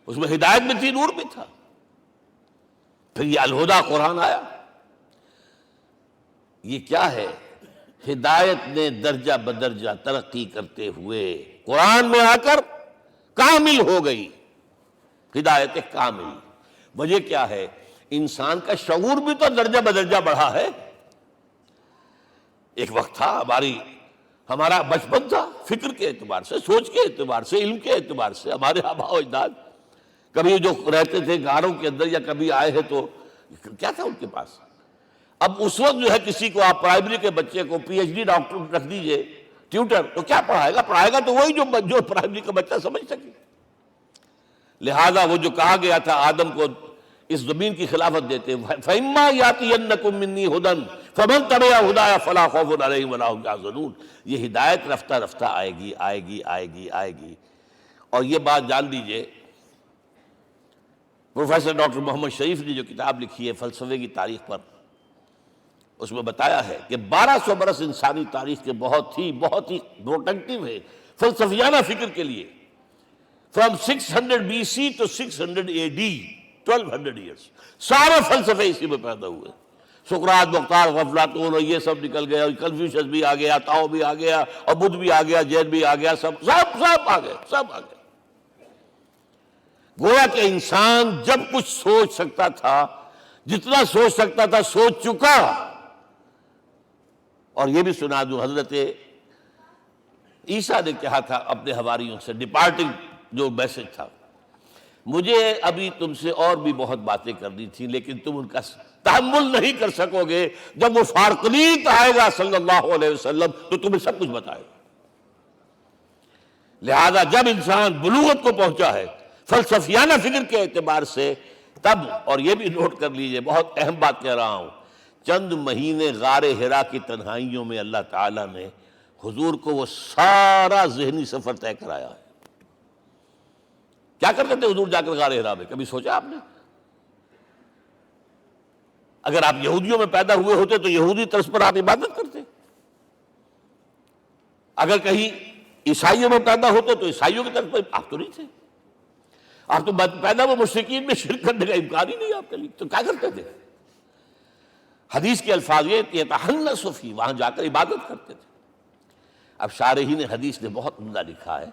اس میں ہدایت بھی تھی، نور بھی تھا۔ پھر یہ الہدیٰ قرآن آیا، یہ کیا ہے؟ ہدایت نے درجہ بدرجہ ترقی کرتے ہوئے قرآن میں آ کر کامل ہو گئی، ہدایت کامل۔ وجہ کیا ہے؟ انسان کا شعور بھی تو درجہ بدرجہ بڑھا ہے۔ ایک وقت تھا ہمارا بچپن تھا، فکر کے اعتبار سے، سوچ کے اعتبار سے، علم کے اعتبار سے، ہمارے آباء و اجداد کبھی جو رہتے تھے غاروں کے اندر یا کبھی آئے ہیں تو کیا تھا ان کے پاس؟ اب اس وقت جو ہے کسی کو آپ پرائمری کے بچے کو پی ایچ ڈی ڈاکٹر رکھ دیجئے ٹیوٹر، تو کیا پڑھائے گا تو وہی جو پرائمری کا بچہ سمجھ سکے۔ لہذا وہ جو کہا گیا تھا آدم کو اس زمین کی خلافت دیتے، فَإِمَّا يَأْتِيَنَّكُم مِّنِّي هُدًى فَمَن تَبِعَ هُدَايَ فَلَا خَوْفٌ عَلَيْهِمْ وَلَا هُمْ يَحْزَنُونَ۔ یہ ہدایت رفتہ رفتہ آئے گی آئے گی آئے گی آئے گی۔ اور یہ بات جان لیجئے، پروفیسر ڈاکٹر محمد شریف نے جو کتاب لکھی ہے فلسفے کی تاریخ پر، اس میں بتایا ہے کہ 1200 برس انسانی تاریخ کے بہت ہی پروڈکٹیو ہے فلسفیانہ فکر کے لیے۔ From 600 BC to 600 AD 1200 years, سارے فلسفے اسی میں پیدا ہوئے۔ سقراط، مختار، افلاطون اور یہ سب نکل گئے، اور کنفیوشس بھی آ گیا، تاؤ بھی آ گیا، اور بدھ بھی آ گیا، جین بھی آ گیا، سب آ گئے، سب آ گئے۔ گویا کہ انسان جب کچھ سوچ سکتا تھا، جتنا سوچ سکتا تھا سوچ چکا۔ اور یہ بھی سنا دوں، حضرت عیسیٰ نے کہا تھا اپنے حواریوں سے، ڈپارٹنگ جو میسج تھا، مجھے ابھی تم سے اور بھی بہت باتیں کرنی تھی لیکن تم ان کا تحمل نہیں کر سکو گے، جب وہ فارقلیت آئے گا صلی اللہ علیہ وسلم تو تمہیں سب کچھ بتائے گا۔ لہذا جب انسان بلوغت کو پہنچا ہے فلسفیانہ فکر کے اعتبار سے، تب، اور یہ بھی نوٹ کر لیجئے، بہت اہم بات کہہ رہا ہوں، چند مہینے غار حرا کی تنہائیوں میں اللہ تعالیٰ نے حضور کو وہ سارا ذہنی سفر طے کرایا ہے۔ کیا کرتے تھے حضور جا کر غار حرا میں؟ کبھی سوچا آپ نے؟ اگر آپ یہودیوں میں پیدا ہوئے ہوتے تو یہودی طرز پر آپ عبادت کرتے، اگر کہیں عیسائیوں میں پیدا ہوتے تو عیسائیوں کی طرف پر آپ تو نہیں تھے، آپ تو پیدا وہ مشرکین میں شرک کرنے کا امکان ہی نہیں آپ کے لیے، تو کیا کرتے تھے؟ حدیث کے الفاظ یہ یتحنث فی، وہاں جا کر عبادت کرتے تھے۔ اب شارحین حدیث نے بہت عمدہ لکھا ہے،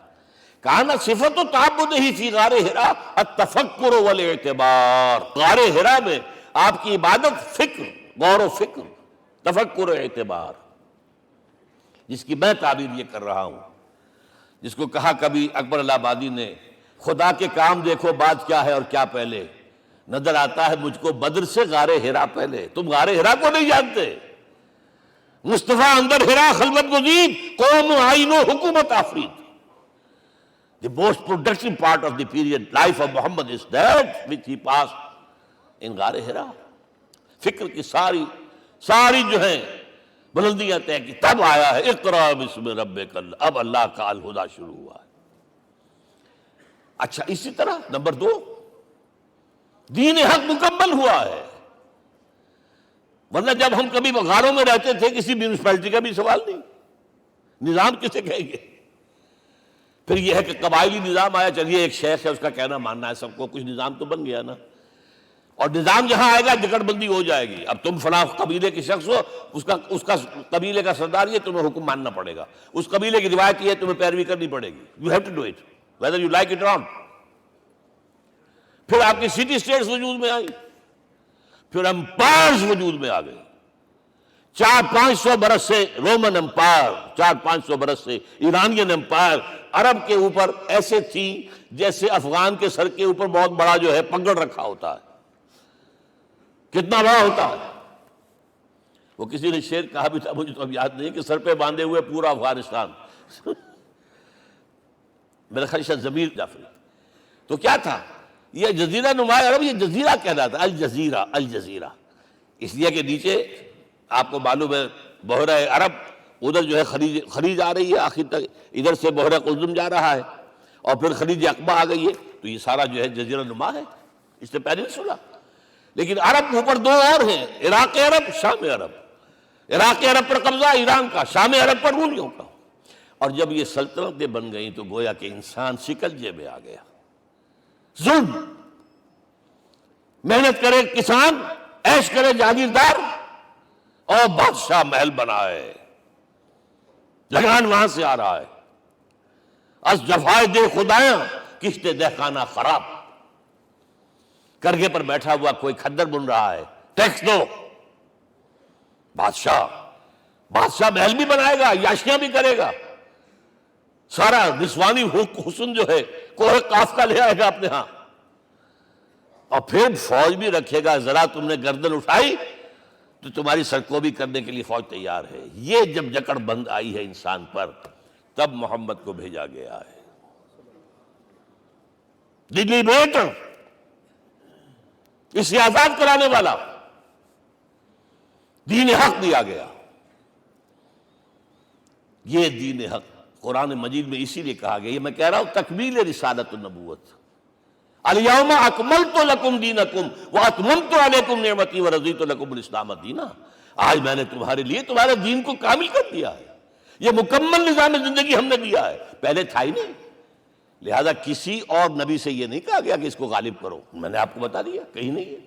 کانا صفت تعبدہ فی غار حرا التفکر والاعتبار، غار حرا میں آپ کی عبادت فکر، غور و فکر، تفکر و اعتبار، جس کی میں تعبیر یہ کر رہا ہوں، جس کو کہا کبھی اکبر الہ آبادی نے، خدا کے کام دیکھو بعد کیا ہے اور کیا پہلے، نظر آتا ہے مجھ کو بدر سے غار حرا پہلے۔ تم غار حرا کو نہیں جانتے، مصطفیٰ اندر حرا خلوت گزید، قوم آئین و حکومت آفرید۔ The most productive part of the period life of Muhammad is that which he passed in غار حرا۔ فکر کی ساری جو ہیں بلندیاں طے کی، تب آیا ہے اقرا بسم ربک، اب اللہ کا الہدیٰ شروع ہوا ہے۔ اچھا، اسی طرح نمبر 2، دین حق مکمل ہوا ہے۔ ورنہ جب ہم کبھی غاروں میں رہتے تھے کسی میونسپلٹی کا بھی سوال نہیں، نظام کسے کہیں گے؟ پھر یہ ہے کہ قبائلی نظام آیا، چلیے ایک شیخ ہے اس کا کہنا ماننا ہے سب کو، کچھ نظام تو بن گیا نا۔ اور نظام جہاں آئے گا جکڑ بندی ہو جائے گی، اب تم فلاں قبیلے کے شخص ہو، اس کا قبیلے کا سردار یہ، تمہیں حکم ماننا پڑے گا، اس قبیلے کی روایت یہ ہے، تمہیں پیروی کرنی پڑے گی، you have to do it whether you like it اور ناٹ۔ پھر آپ کی سٹی اسٹیٹس وجود میں آئی، پھر امپائرز وجود میں آ گئے۔ 400-500 برس سے رومن امپائر، 400-500 برس سے ایرانین امپائر عرب کے اوپر ایسے تھی جیسے افغان کے سر کے اوپر بہت بڑا جو ہے پگڑ رکھا ہوتا ہے۔ کتنا بڑا ہوتا ہے؟ وہ کسی نے شعر کہا بھی تھا، مجھے تو اب یاد نہیں، کہ سر پہ باندھے ہوئے پورا افغانستان۔ میرا خیال ہے ضمیر جعفری۔ تو کیا تھا یہ جزیرہ نما عرب، یہ جزیرہ کہلاتا ہے، الجزیرہ، الجزیرہ، اس لیے کہ نیچے آپ کو معلوم ہے بحیرہ عرب، ادھر جو ہے خلیج آ رہی ہے آخر تک، ادھر سے بحیرہ قلزم جا رہا ہے، اور پھر خلیج عقبہ آ گئی ہے، تو یہ سارا جو ہے جزیرہ نما ہے، اس سے پیننسولا۔ لیکن عرب اوپر دو اور ہیں، عراق عرب، شام عرب۔ عراق عرب پر قبضہ ایران کا، شام عرب پر رومیوں کا۔ اور جب یہ سلطنتیں بن گئیں تو گویا کہ انسان شکنجے میں آ گیا۔ ظلم، محنت کرے کسان، عیش کرے جاگیردار، اور بادشاہ محل بنائے، لگان وہاں سے آ رہا ہے۔ از جفائے دے خدایاں کشتے دہ خانہ خراب۔ کرگے پر بیٹھا ہوا کوئی کھدر بن رہا ہے، ٹیکس دو۔ بادشاہ محل بھی بنائے گا، یاشیاں بھی کرے گا، سارا نسوانی حسن جو ہے کوہ قاف کا لے آئے گا اپنے ہاں، اور پھر فوج بھی رکھے گا۔ ذرا تم نے گردن اٹھائی تو تمہاری سرکوبی کرنے کے لیے فوج تیار ہے۔ یہ جب جکڑ بند آئی ہے انسان پر، تب محمد کو بھیجا گیا ہے۔ دی لیبریٹر، اسے آزاد کرانے والا، دین حق دیا گیا۔ یہ دین حق قرآن مجید میں اسی لیے کہا گیا، یہ میں کہہ رہا ہوں تکمیل رسالت النبوت۔ الیوم اکملت لکم دینکم واتممت علیکم نعمتی ورضیت لکم الاسلام دینا۔ آج میں نے تمہارے لیے تمہارے دین کو کامل کر دیا ہے، یہ مکمل نظام زندگی ہم نے دیا ہے، پہلے تھا ہی نہیں۔ لہذا کسی اور نبی سے یہ نہیں کہا گیا کہ اس کو غالب کرو، میں نے آپ کو بتا دیا کہیں نہیں ہے۔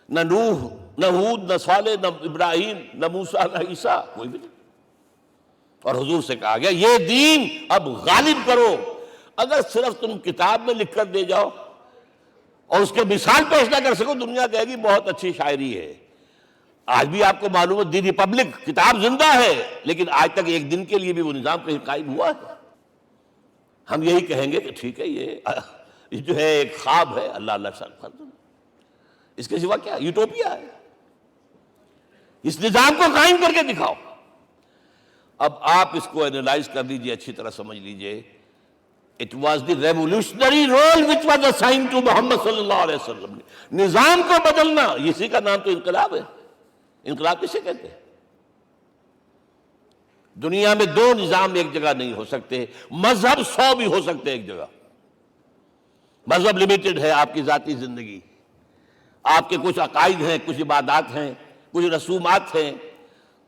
نہ نوح، نہ ہود، نہ صالح، نہ ابراہیم، نہ موسیٰ، نہ عیسیٰ، کوئی بھی نہیں۔ اور حضور سے کہا گیا یہ دین اب غالب کرو۔ اگر صرف تم کتاب میں لکھ کر دے جاؤ اور اس کے مثال پیش نہ کر سکو، دنیا کہے گی بہت اچھی شاعری ہے۔ آج بھی آپ کو معلوم ہے دی ریپبلک کتاب زندہ ہے، لیکن آج تک ایک دن کے لیے بھی وہ نظام کہیں قائم ہوا ہے؟ ہم یہی کہیں گے کہ ٹھیک ہے، یہ جو ہے ایک خواب ہے، اللہ اللہ سر، اس کے سوا کیا یوٹوپیا ہے؟ اس نظام کو قائم کر کے دکھاؤ۔ اب آپ اس کو اینالائز کر لیجئے، اچھی طرح سمجھ لیجئے۔ It was the revolutionary role which was assigned to محمد صلی اللہ علیہ وسلم۔ نظام کو بدلنا، اسی کا نام تو انقلاب ہے۔ انقلاب کسے کہتے ہیں؟ دنیا میں دو نظام ایک جگہ نہیں ہو سکتے، مذہب 100 بھی ہو سکتے ایک جگہ۔ مذہب لمیٹڈ ہے، آپ کی ذاتی زندگی، آپ کے کچھ عقائد ہیں، کچھ عبادات ہیں، کچھ رسومات ہیں،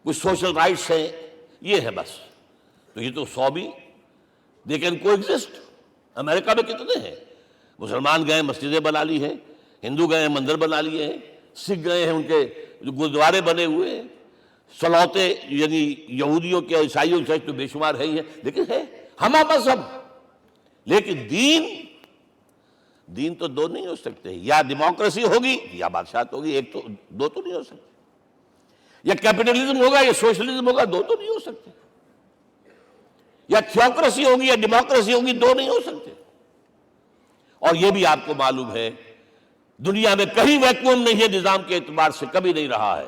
کچھ سوشل رائٹس ہیں، یہ ہے بس۔ تو یہ تو 100 بھی دے کین کو ایگزسٹ۔ امریکہ میں کتنے ہیں؟ مسلمان گئے مسجدیں بنا لی ہیں، ہندو گئے مندر بنا لیے ہیں، سکھ گئے ہیں ان کے گردوارے بنے ہوئے ہیں، سلوتے یعنی یہودیوں کے عیسائیوں سے تو بے شمار ہے ہی ہیں، لیکن ہے ہمہ مذہب۔ لیکن دین تو دو نہیں ہو سکتے، یا ڈیموکریسی ہوگی یا بادشاہت ہوگی، ایک تو دو تو نہیں ہو سکتے۔ یا کیپٹلزم ہوگا یا سوشلزم ہوگا، دو تو نہیں ہو سکتے۔ یا تھیوکریسی ہوگی یا ڈیموکریسی ہوگی، دو نہیں ہو سکتے۔ اور یہ بھی آپ کو معلوم ہے دنیا میں کہیں ویکیوم نہیں ہے، نظام کے اعتبار سے کبھی نہیں رہا ہے،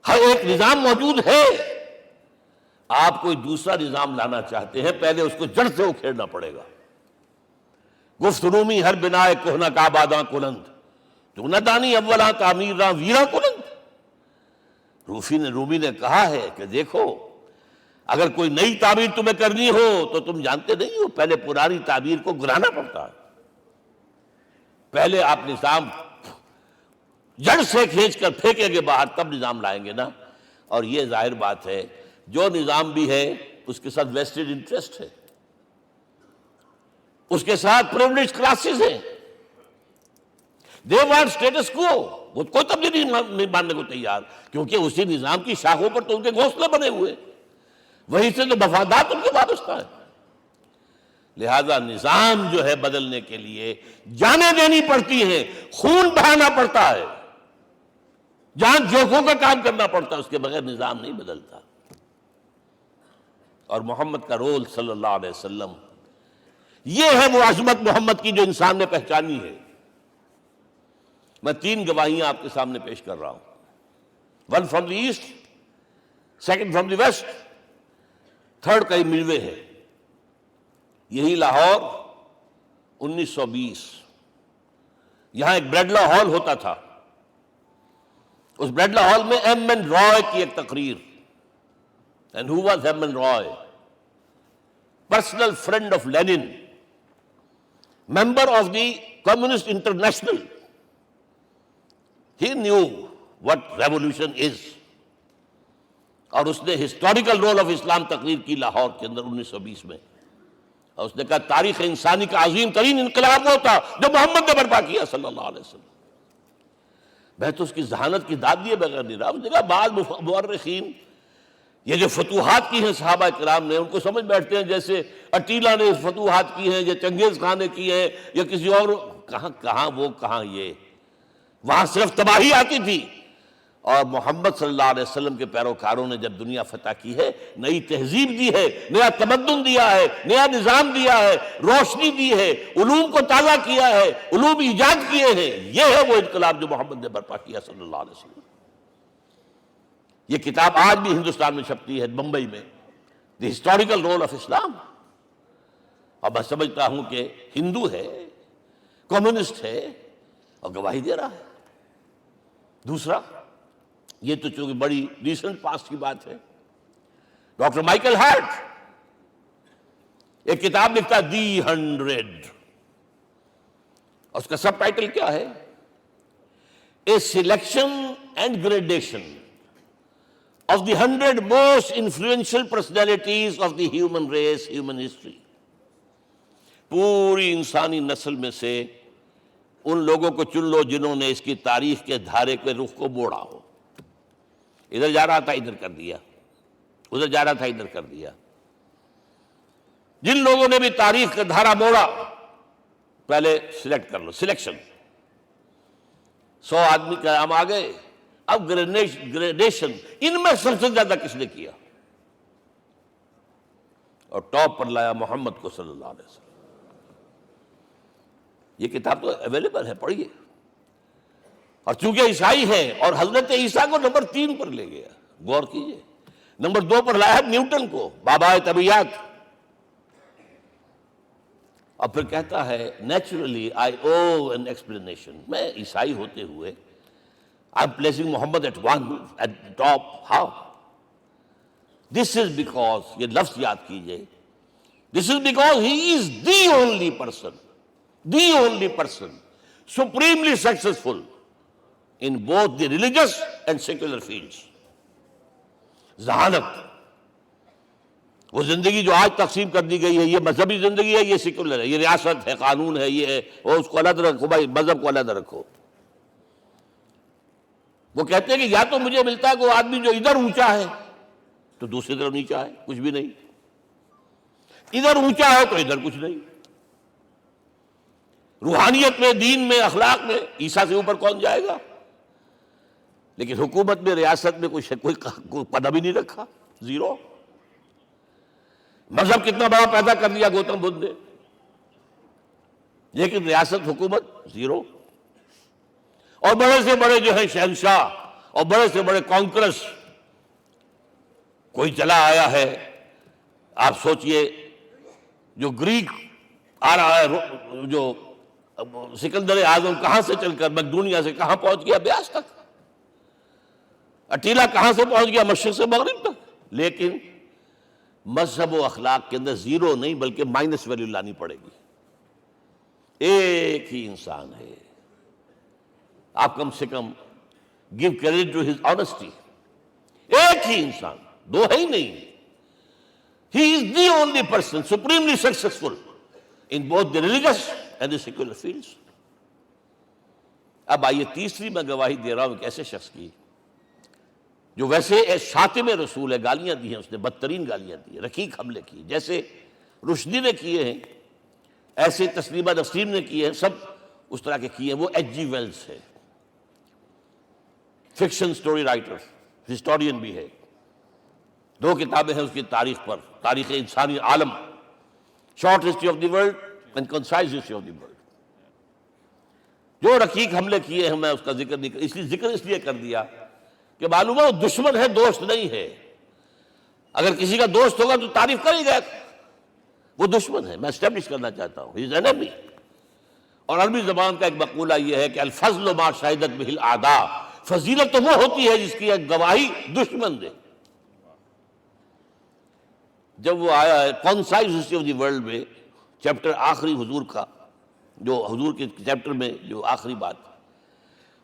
ہر ایک نظام موجود ہے۔ آپ کوئی دوسرا نظام لانا چاہتے ہیں، پہلے اس کو جڑ سے اکھیڑنا پڑے گا۔ گفت رومی ہر بنائے کوہنا کا آباداں کنند، تو نہ دانی اولاں تعمیر راں ویراں کنند۔ رومی نے کہا ہے کہ دیکھو، اگر کوئی نئی تعمیر تمہیں کرنی ہو تو تم جانتے نہیں ہو پہلے پرانی تعمیر کو گرانا پڑتا ہے۔ پہلے آپ نظام جڑ سے کھینچ کر پھینکیں گے باہر، تب نظام لائیں گے نا۔ اور یہ ظاہر بات ہے جو نظام بھی ہے اس کے ساتھ ویسٹڈ انٹرسٹ ہے، اس کے ساتھ پریولیج کلاسز ہیں، دے وانٹ اسٹیٹس کو، وہ کوئی تبدیلی نہیں ماننے کو تیار، کیونکہ اسی نظام کی شاخوں پر تو ان کے گھونسلے بنے ہوئے، وہیں سے تو مفادات ان کے وابستہ ہیں۔ لہذا نظام جو ہے بدلنے کے لیے جانیں دینی پڑتی ہیں، خون بہانا پڑتا ہے، جان جوکھوں کا کام کرنا پڑتا ہے، اس کے بغیر نظام نہیں بدلتا۔ اور محمد کا رول صلی اللہ علیہ وسلم، یہ ہے وہ عظمت محمد کی جو انسان نے پہچانی ہے۔ میں 3 گواہیاں آپ کے سامنے پیش کر رہا ہوں، 1 from the east, 2 from the west, 3 کئی ملوے ہے۔ یہی لاہور 1920، یہاں ایک بریڈلا ہال ہوتا تھا، اس بریڈلا ہال میں ایم این رائے کی ایک تقریر۔ And who was M. N. Roy? Personal friend of Lenin, member of the Communist International, He knew what revolution is. اور اس نے ہسٹوریکل رول آف اسلام تقریر کی لاہور کے اندر 1920 میں، اور اس نے کہا تاریخ انسانی کا عظیم ترین انقلاب وہ تھا جو محمد نے برپا کیا صلی اللہ علیہ وسلم۔ میں تو اس کی ذہانت کی داد دیے بغیر نہیں رہا۔ اس نے کہا بعض مورخین یہ جو فتوحات کی ہیں صحابہ کرام نے، ان کو سمجھ بیٹھتے ہیں جیسے اٹیلا نے فتوحات کی ہیں یا چنگیز خان نے کی ہیں یا کسی اور، کہاں وہ کہاں یہ، وہاں صرف تباہی آتی تھی، اور محمد صلی اللہ علیہ وسلم کے پیروکاروں نے جب دنیا فتح کی ہے، نئی تہذیب دی ہے، نیا تمدن دیا ہے، نیا نظام دیا ہے، روشنی دی ہے، علوم کو تازہ کیا ہے، علوم ایجاد کیے ہیں، یہ ہے وہ انقلاب جو محمد نے برپا کیا صلی اللہ علیہ وسلم۔ یہ کتاب آج بھی ہندوستان میں چھپتی ہے، بمبئی میں، دی ہسٹوریکل رول آف اسلام، اور میں سمجھتا ہوں کہ ہندو ہے، کمیونسٹ ہے، اور گواہی دے رہا ہے۔ دوسرا، یہ تو چونکہ بڑی ریسنٹ پاسٹ کی بات ہے، ڈاکٹر مائیکل ہارٹ ایک کتاب لکھتا ہے دی 100، اور اس کا سب ٹائٹل کیا ہے؟ A selection and gradation of the 100 most influential personalities of the human race, human history۔ پوری انسانی نسل میں سے ان لوگوں کو چن لو جنہوں نے اس کی تاریخ کے دھارے کے رخ کو موڑا ہو۔ ادھر جا رہا تھا ادھر کر دیا، ادھر جا رہا تھا ادھر کر دیا۔ جن لوگوں نے بھی تاریخ کا دھارا موڑا، پہلے سلیکٹ کر لو، سلیکشن۔ 100 آدمی کا نام آ گئے، اب گریڈیشن، ان میں سب سے زیادہ کس نے کیا، اور ٹاپ پر لایا محمد کو صلی اللہ علیہ وسلم۔ یہ کتاب تو اویلیبل ہے، پڑھیے۔ اور چونکہ عیسائی ہیں اور حضرت عیسیٰ کو نمبر 3 پر لے گیا، غور کیجئے، نمبر 2 پر لایا نیوٹن کو، بابائے طبیعیات، اور پھر کہتا ہے naturally I O an explanation. میں عیسائی ہوتے ہوئے I'm placing Muhammad at top. How? This is because, یہ لفظ یاد کیجئے، this is because he is the only person supremely successful in both the religious and secular fields۔ ذہانت، وہ زندگی جو آج تقسیم کر دی گئی ہے، یہ مذہبی زندگی ہے، یہ سیکولر ہے، یہ ریاست ہے، قانون ہے، یہ ہے، وہ اس کو علیحدہ رکھو بھائی، مذہب کو علیحدہ رکھو۔ وہ کہتے ہیں کہ یا تو مجھے ملتا ہے کہ وہ آدمی جو ادھر اونچا ہے تو دوسری طرف نیچا ہے، کچھ بھی نہیں، ادھر اونچا ہے تو ادھر کچھ نہیں۔ روحانیت میں، دین میں، اخلاق میں عیسیٰ سے اوپر کون جائے گا؟ لیکن حکومت میں، ریاست میں کوئی پدہ بھی نہیں رکھا، زیرو۔ مذہب کتنا بڑا پیدا کر لیا گوتم بدھ نے، لیکن ریاست، حکومت زیرو۔ اور بڑے سے بڑے جو ہیں شہنشاہ اور بڑے سے بڑے کانکرس، کوئی چلا آیا ہے، آپ سوچئے جو گریک آ رہا ہے، جو سکندر اعظم کہاں سے چل کر مقدونیہ سے کہاں پہنچ گیا؟ بیاس تک۔ اٹیلا کہاں سے پہنچ گیا؟ مشرق سے مغرب تک۔ لیکن مذہب و اخلاق کے اندر زیرو نہیں بلکہ مائنس ویلیو لانی پڑے گی۔ ایک ہی انسان ہے، آپ کم سے کم give credit to his honesty۔ ایک ہی انسان، دو ہے ہی نہیں۔ He is the only person supremely successful in both the religious and the secular fields۔ اب آئیے تیسری میں گواہی دے رہا ہوں ایک ایسے شخص کی جو ویسے شاتم رسول ہے، گالیاں دی ہیں اس نے، بدترین گالیاں دی ہیں، رقیق حملے کی، جیسے رشدی نے کیے ہیں، ایسے تسلیمہ نسیم نے کیے ہیں، سب اس طرح کے کیے ہیں۔ وہ ایچ جی ویلز ہے، فکشن سٹوری رائٹر، ہسٹورین بھی ہے، 2 کتابیں ہیں اس کی تاریخ پر، تاریخ انسانی عالم، short history of the world and concise history of the world. جو رقیق حملے کیے ہیں میں اس کا ذکر نہیں اس لیے کر دیا کہ معلوم ہے وہ دشمن ہے، دوست نہیں ہے۔ اگر کسی کا دوست ہوگا تو تعریف کر ہی گیا، وہ دشمن ہے، میں اسٹیبلش کرنا چاہتا ہوں، ہی از انیمی۔ اور عربی زبان کا ایک مقولہ یہ ہے کہ الفضل ما شہدت بہ الاعداء، فضیلت تو وہ ہوتی ہے جس کی ایک گواہی دشمن دے۔ جب وہ آیا ہے concise history of the world میں، چیپٹر آخری حضور کا، جو حضور کے چیپٹر میں جو آخری بات،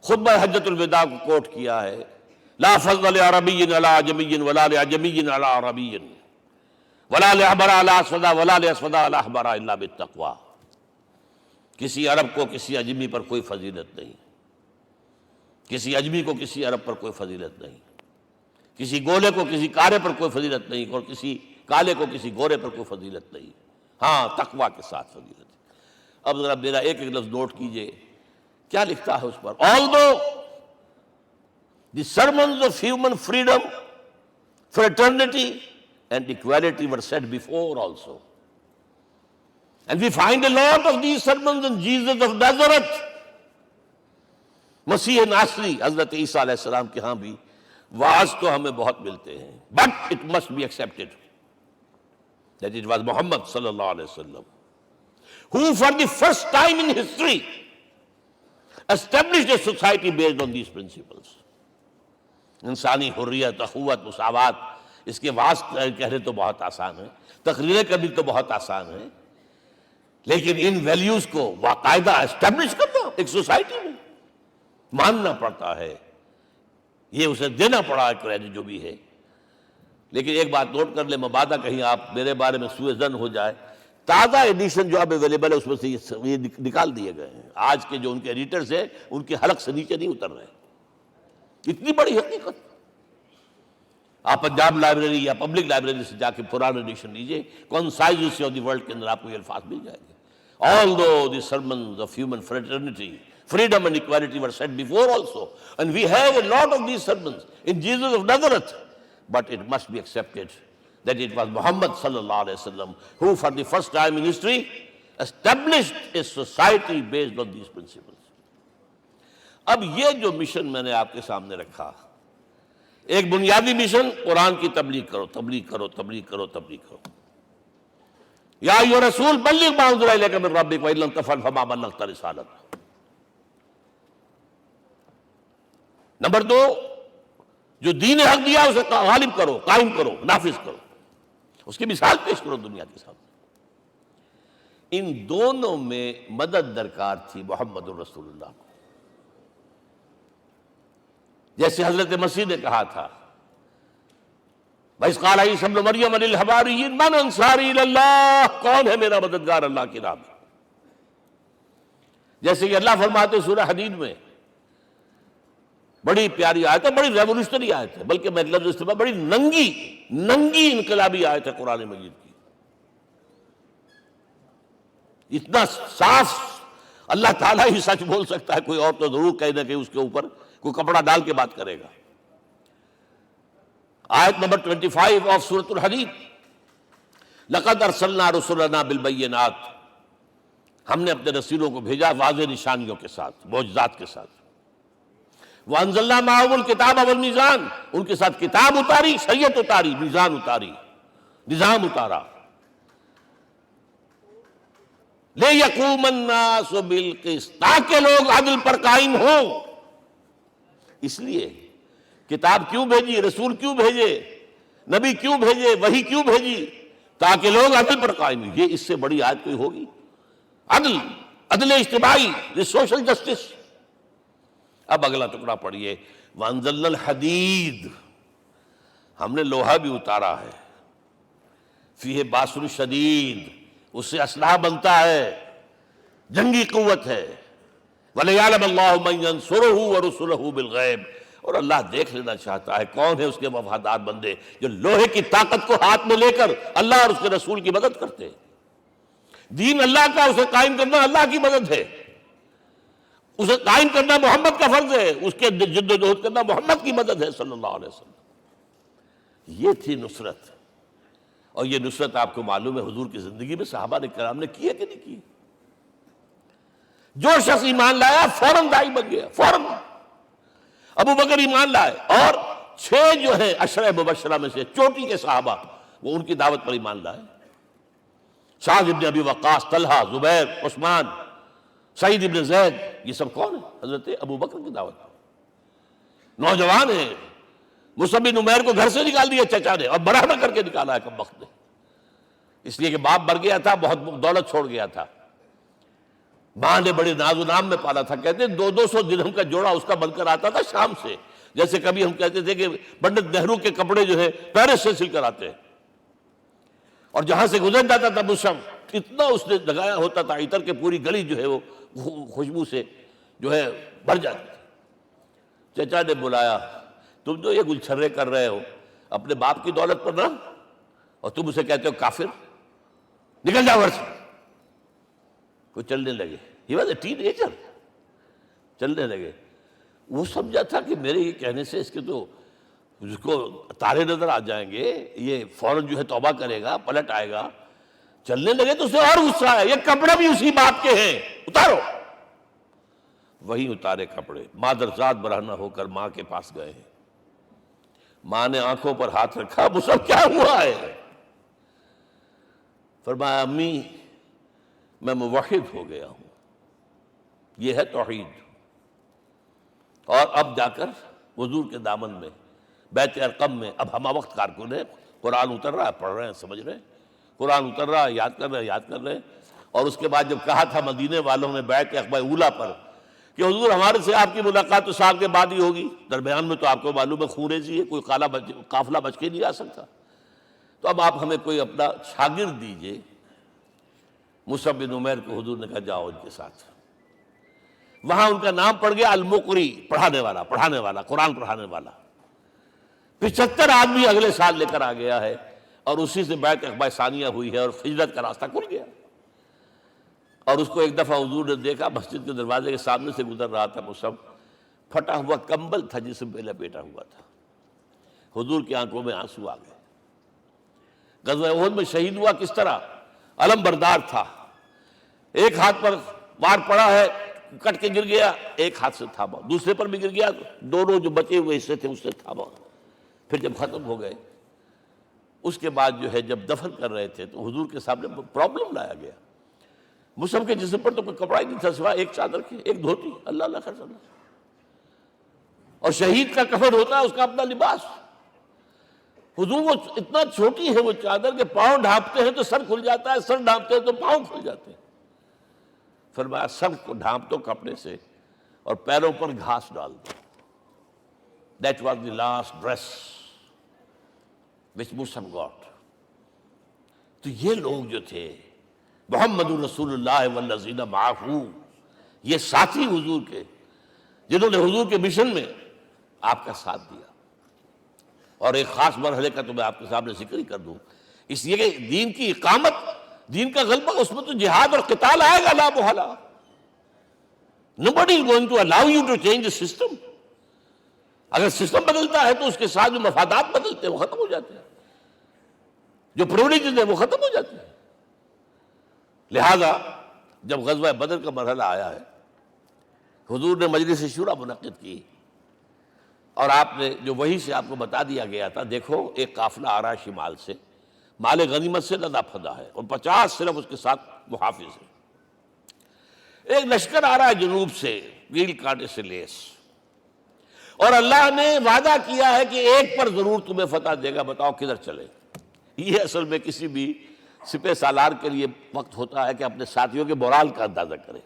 خطبہ حجۃ الوداع کو کوٹ کیا ہے، لا فضل لعربی علی عجمی ولا لعجمی علی عربی ولا لأحمر علی اسود ولا لأسود علی احمر الا بالتقوی۔ کسی عرب کو کسی عجمی پر کوئی فضیلت نہیں، کسی عجمی کو کسی عرب پر کوئی فضیلت نہیں، کسی گولے کو کسی کالے پر کوئی فضیلت نہیں، اور کسی کالے کو کسی گورے پر کوئی فضیلت نہیں، ہاں تقوی کے ساتھ فضیلت ہے۔ اب ذرا میرا ایک ایک لفظ نوٹ کیجئے، کیا لکھتا ہے اس پر؟ Although the sermons of human freedom, fraternity and equality were said before also, and we find a lot of these sermons in Jesus of Nazareth، مسیح ناصری حضرت عیسیٰ علیہ السلام کے ہاں بھی وعظ تو ہمیں بہت ملتے ہیں، but it must be accepted that it was Muhammad صلی اللہ علیہ وسلم who for the first time in history established a society based on these principles۔ انسانی حریت، اخوت، مساوات، اس کے وعظ کہنے تو بہت آسان ہے، تقریریں کرنی تو بہت آسان ہے، لیکن ان ویلیوز کو باقاعدہ اسٹیبلش کرنا ایک سوسائٹی میں ماننا پڑتا ہے، یہ اسے دینا پڑا ہے کریڈٹ جو بھی ہے۔ لیکن ایک بات نوٹ کر لیں، مبادہ کہیں آپ میرے بارے میں سوء ظن ہو جائے، تازہ ایڈیشن جو اب اویلیبل ہے اس میں سے یہ نکال دیے گئے ہیں، آج کے جو ان کے ایڈیٹرز ہیں ان کے حلق سے نیچے نہیں اتر رہے، اتنی بڑی حقیقت۔ آپ پنجاب لائبریری یا پبلک لائبریری سے جا کے پرانا ایڈیشن لیجئے، کنسائزیشن آف دی ورلڈ کے اندر آپ کو یہ الفاظ مل جائیں گے۔ Although the sermons of human fraternity, freedom and equality were said before also, and we have a lot of these sermons in Jesus of Nazareth, but it must be accepted that it was Muhammad sallallahu alaihi wasallam who for the first time in history established a society based on these principles۔ اب یہ جو mission میں نے آپ کے سامنے رکھا، ایک بنیادی مشن قرآن کی تبلیغ کرو، تبلیغ کرو، تبلیغ کرو، تبلیغ کرو، یا ایھا رسول بلغ ما انزل الیک من ربک وان لم تفعل فما بلغت رسالتہ۔ نمبر دو، جو دین حق دیا اسے غالب کرو، قائم کرو، نافذ کرو، اس کی مثال پیش کرو دنیا کے سامنے۔ ان دونوں میں مدد درکار تھی محمد الرسول اللہ کو، جیسے حضرت مسیح نے کہا تھا، وَإِذْ قَالَ عِيسَىٰ ابْنُ مَرْيَمَ لِلْحَوَارِيِّينَ مَنْ أَنصَارِي إِلَى اللَّهِ، کون ہے میرا مددگار اللہ کی راہ میں؟ جیسے کہ اللہ فرماتے سورہ حدید میں، بڑی پیاری آیت ہے، بڑی ریولوشنری آیت ہے، بلکہ میں لفظ استعمال، بڑی ننگی انقلابی آیت ہے قرآن مجید کی۔ اتنا صاف اللہ تعالیٰ ہی سچ بول سکتا ہے، کوئی اور تو ضرور کہیں نہ کہیں اس کے اوپر کوئی کپڑا ڈال کے بات کرے گا۔ آیت نمبر 25 آف سورۃ الحدید، لَقَدْ أَرْسَلْنَا رُسُلَنَا بِالْبَيِّنَاتِ، ہم نے اپنے رسولوں کو بھیجا واضح نشانیوں کے ساتھ، معجزات کے ساتھ۔ وَأَنزَلْنَا مَعَهُمُ الْكِتَابَ وَالْمِيزَانَ، ان کے ساتھ کتاب اتاری، شریعت اتاری، میزان اتاری، نظام اتارا۔ لِيَقُومَ النَّاسُ بِالْقِسْطِ، تاکہ لوگ عدل پر قائم ہوں۔ اس لیے کتاب کیوں بھیجی، رسول کیوں بھیجے، نبی کیوں بھیجے، وحی کیوں بھیجی؟ تاکہ لوگ عدل پر قائم ہوں۔ یہ اس سے بڑی آیت کوئی ہوگی؟ عدل اجتماعی، سوشل جسٹس۔ اب اگلا ٹکڑا پڑھیے، وَأَنزَلْنَا الْحَدِيدَ، ہم نے لوہا بھی اتارا ہے، فِيهِ بَأْسٌ شَدِيدٌ، اس سے اسلحہ بنتا ہے، جنگی قوت ہے۔ وَلِيَعْلَمَ اللَّهُ مَن يَنصُرُهُ وَرُسُلَهُ بِالْغَيْبِ، اور اللہ دیکھ لینا چاہتا ہے کون ہے اس کے وفادار بندے جو لوہے کی طاقت کو ہاتھ میں لے کر اللہ اور اس کے رسول کی مدد کرتے ہیں۔ دین اللہ کا، اسے قائم کرنا اللہ کی مدد ہے، اسے قائم کرنا محمد کا فرض ہے، اس کے جد و جہد کرنا محمد کی مدد ہے صلی اللہ علیہ وسلم۔ یہ تھی نصرت، اور یہ نصرت آپ کو معلوم ہے حضور کی زندگی میں صحابہ نے کرام نے کی ہے کہ نہیں کی؟ جو شخص ایمان لایا فوراً داعی بن گیا، فوراً۔ ابو بکر ایمان لائے، اور 6 جو ہیں عشرہ مبشرہ میں سے چوٹی کے صحابہ، وہ ان کی دعوت پر ایمان لائے۔ سعد ابن ابی وقاص، طلحہ، زبیر، عثمان، سعید ابن زید، یہ سب کون ہیں؟ حضرت ابو بکر کی دعوت پر نوجوان ہیں۔ مصعب بن عمیر کو گھر سے نکال دیا چچا نے، اور برہنہ کر کے نکالا ہے کم وقت نے، اس لیے کہ باپ مر گیا تھا، بہت دولت چھوڑ گیا تھا۔ ماں نے بڑے ناز و نام میں پالا تھا، کہتے 200 درہم کا جوڑا اس کا بن کر آتا تھا شام سے، جیسے کبھی ہم کہتے تھے کہ پنڈت نہرو کے کپڑے جو ہے پیرس سے سل کر آتے ہیں، اور جہاں سے گزر جاتا تھا مصحف اتنا اس نے لگایا ہوتا تھا عطر کے پوری گلی جو ہے وہ خوشبو سے جو ہے بھر جاتی تھی۔ چچا نے بلایا، تم جو یہ گلچھرے کر رہے ہو اپنے باپ کی دولت پر نہ، اور تم اسے کہتے ہو کافر، نکل جاؤ گھر سے۔ وہ چلنے لگے، he was a ten ager, چلنے لگے۔ وہ سمجھا تھا کہ میرے یہ کہنے سے اس کے تو اس کو تارے نظر آ جائیں گے، یہ فوراً جو ہے توبہ کرے گا، پلٹ آئے گا۔ چلنے لگے تو اسے اور غصہ آیا، یہ کپڑے بھی اسی باپ کے ہیں، اتارو۔ وہی اتارے کپڑے، مادرزاد برہنہ ہو کر ماں کے پاس گئے ہیں۔ ماں نے آنکھوں پر ہاتھ رکھا، مصعب کیا ہوا ہے؟ فرمایا امی میں موحد ہو گیا ہوں، یہ ہے توحید۔ اور اب جا کر حضور کے دامن میں بیت ارقم میں اب ہمہ وقت کارکن ہے، قرآن اتر رہا ہے، پڑھ رہے ہیں، سمجھ رہے ہیں، قرآن اتر رہا ہے، یاد کر رہے ہیں، یاد کر رہے ہیں۔ اور اس کے بعد جب کہا تھا مدینے والوں نے بیعت عقبہ اولیٰ پر کہ حضور ہمارے سے آپ کی ملاقات تو سال کے بعد ہی ہوگی، درمیان میں تو آپ کو معلوم ہے خونریزی ہے، کوئی قافلہ بچ کے نہیں آ سکتا، تو اب آپ ہمیں کوئی اپنا شاگرد دیجئے۔ مصعب بن عمیر کو حضور نے کہا جاؤ ان کے ساتھ۔ وہاں ان کا نام پڑ گیا المقری، پڑھانے والا، قرآن پڑھانے والا۔ 75 آدمی اگلے سال لے کر آ گیا ہے، اور اسی سے بیعت عقبہ ثانیہ ہوئی ہے، اور ہجرت کا راستہ کھل گیا۔ اور اس کو ایک دفعہ حضور نے دیکھا، مسجد کے دروازے کے سامنے سے گزر رہا تھا مصعب، پھٹا ہوا کمبل تھا جس میں لپیٹا ہوا تھا۔ حضور کی آنکھوں میں آنسو آ گئے۔ غزوہ احد میں شہید ہوا کس طرح؟ علم بردار تھا، ایک ہاتھ پر وار پڑا ہے، کٹ کے گر گیا، ایک ہاتھ سے تھاما، دوسرے پر بھی گر گیا، دونوں جو بچے ہوئے حصے تھے اس سے تھاما۔ پھر جب ختم ہو گئے، اس کے بعد جو ہے جب دفن کر رہے تھے تو حضور کے سامنے پرابلم لایا گیا۔ مصعب کے جسم پر تو کوئی کپڑا ہی نہیں تھا سوائے ایک چادر کے، ایک دھوتی، اللہ اللہ خیر اللہ۔ اور شہید کا کفن ہوتا ہے اس کا اپنا لباس۔ حضور وہ اتنا چھوٹی ہے وہ چادر کہ پاؤں ڈھانپتے ہیں تو سر کھل جاتا ہے، سر ڈھانپتے ہیں تو پاؤں کھل جاتے ہیں۔ فرمایا سر کو ڈھانپ دو کپڑے سے اور پیروں پر گھاس ڈال دو۔ That was the last dress which Mus'ab got۔ تو یہ لوگ جو تھے محمد رسول اللہ والذین معہ، یہ ساتھی حضور کے، جنہوں نے حضور کے مشن میں آپ کا ساتھ دیا۔ اور ایک خاص مرحلے کا تو میں آپ کے سامنے ذکر ہی کر دوں، اس لیے کہ دین کی اقامت، دین کا غلبہ، اس میں تو جہاد اور قتال آئے گا لا محالہ۔ Nobody is going to allow you to change the system۔ اگر سسٹم بدلتا ہے تو اس کے ساتھ جو مفادات بدلتے ہیں وہ ختم ہو جاتے ہیں، جو پریولیجز ہیں وہ ختم ہو جاتے ہیں۔ لہذا جب غزوہ بدر کا مرحلہ آیا ہے، حضور نے مجلس شورا منعقد کی، اور آپ نے جو وحی سے آپ کو بتا دیا گیا تھا، دیکھو ایک قافلہ آ رہا ہے شمال سے، مال غنیمت سے لدا پھدا ہے، اور 50 صرف اس کے ساتھ محافظ ہیں۔ ایک لشکر آ رہا ہے جنوب سے، ریل کانٹے سے لیس، اور اللہ نے وعدہ کیا ہے کہ ایک پر ضرور تمہیں فتح دے گا، بتاؤ کدھر چلے۔ یہ اصل میں کسی بھی سپہ سالار کے لیے وقت ہوتا ہے کہ اپنے ساتھیوں کے مورال کا اندازہ کرے۔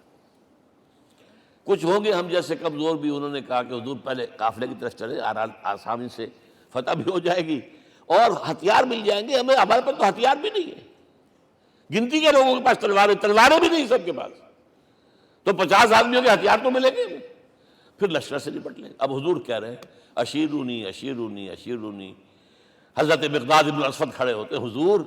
کچھ ہوں گے ہم جیسے کمزور بھی، انہوں نے کہا کہ حضور پہلے قافلے کی طرف چلے، آسانی سے فتح بھی ہو جائے گی اور ہتھیار مل جائیں گے ہمیں، ہمارے پاس تو ہتھیار بھی نہیں ہے، گنتی کے لوگوں کے پاس تلواریں بھی نہیں سب کے پاس، تو 50 آدمیوں کے ہتھیار تو ملیں گے، پھر لشکر سے نپٹ لیں۔ اب حضور کہہ رہے ہیں اشیرونی اشیرونی اشیرونی۔ حضرت مقداد بن اسود کھڑے ہوتے، حضور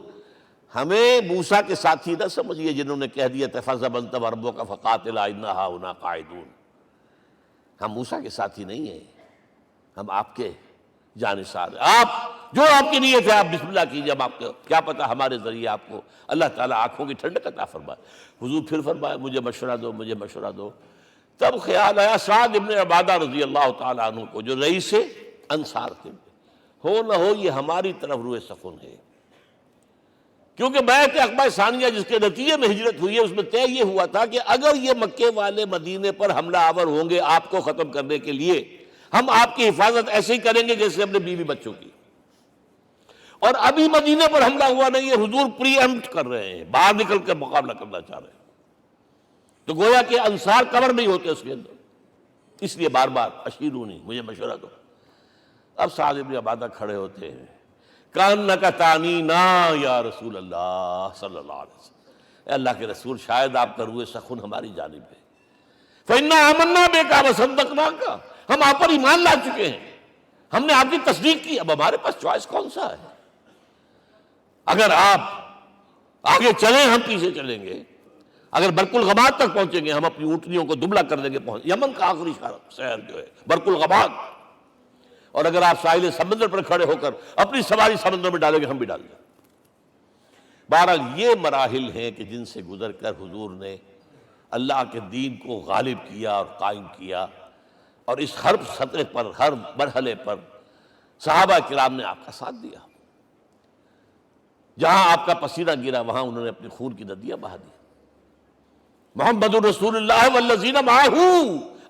ہمیں موسیٰ کے ساتھی نہ سمجھیے جنہوں نے کہہ دیا فَاذْهَبْ أَنْتَ وَرَبُّكَ فَقَاتِلَا إِنَّا هَاهُنَا قَاعِدُونَ۔ ہم موسیٰ کے ساتھی نہیں ہیں، ہم آپ کے جانثار ہیں، آپ جو آپ کی نیت ہے آپ بسم اللہ کیجیے، ہم آپ کو کیا پتہ ہمارے ذریعے آپ کو اللہ تعالیٰ آنکھوں کی ٹھنڈک عطا فرمائے۔ حضور پھر فرمائے مجھے مشورہ دو، مجھے مشورہ دو۔ تب خیال آیا سعد ابن عبادہ رضی اللہ تعالیٰ عنہ کو، جو رئیس انصار تھے، ہو نہ ہو یہ ہماری طرف روئے سخن ہے، کیونکہ بیعت عقبہ ثانیہ جس کے نتیجے میں ہجرت ہوئی ہے اس میں طے یہ ہوا تھا کہ اگر یہ مکے والے مدینے پر حملہ آور ہوں گے آپ کو ختم کرنے کے لیے، ہم آپ کی حفاظت ایسے ہی کریں گے جیسے اپنے بیوی بچوں کی۔ اور ابھی مدینے پر حملہ ہوا نہیں ہے، حضور پری ایمپٹ کر رہے ہیں، باہر نکل کر مقابلہ کرنا چاہ رہے ہیں۔ تو گویا کہ انصار کور نہیں ہوتے اس کے اندر، اس لیے بار بار اشیرونی، مجھے مشورہ دو۔ اب سعد بن عبادہ کھڑے ہوتے ہیں، کانک تعنینا یا رسول اللہ صلی اللہ علیہ وسلم، اے اللہ کے رسول شاید آپ کا روح سخن ہماری جانب ہے، فإنا آمنا بک وصدقناک، ہم آپ پر ایمان لا چکے ہیں، ہم نے آپ کی تصدیق کی، اب ہمارے پاس چوائس کون سا ہے؟ اگر آپ آگے چلیں ہم پیچھے چلیں گے، اگر برق الغماد تک پہنچیں گے ہم اپنی اونٹنیوں کو دبلا کر دیں گے، یمن کا آخری شہر جو ہے برق الغماد، اور اگر آپ ساحل سمندر پر کھڑے ہو کر اپنی سواری سمندر میں ڈالیں گے ہم بھی ڈال دیں۔ بہرحال یہ مراحل ہیں کہ جن سے گزر کر حضور نے اللہ کے دین کو غالب کیا اور قائم کیا، اور اس ہر سطح پر، ہر مرحلے پر صحابہ کرام نے آپ کا ساتھ دیا، جہاں آپ کا پسینہ گرا وہاں انہوں نے اپنی خون کی ندیاں بہا دی۔ محمد رسول اللہ والذین معہ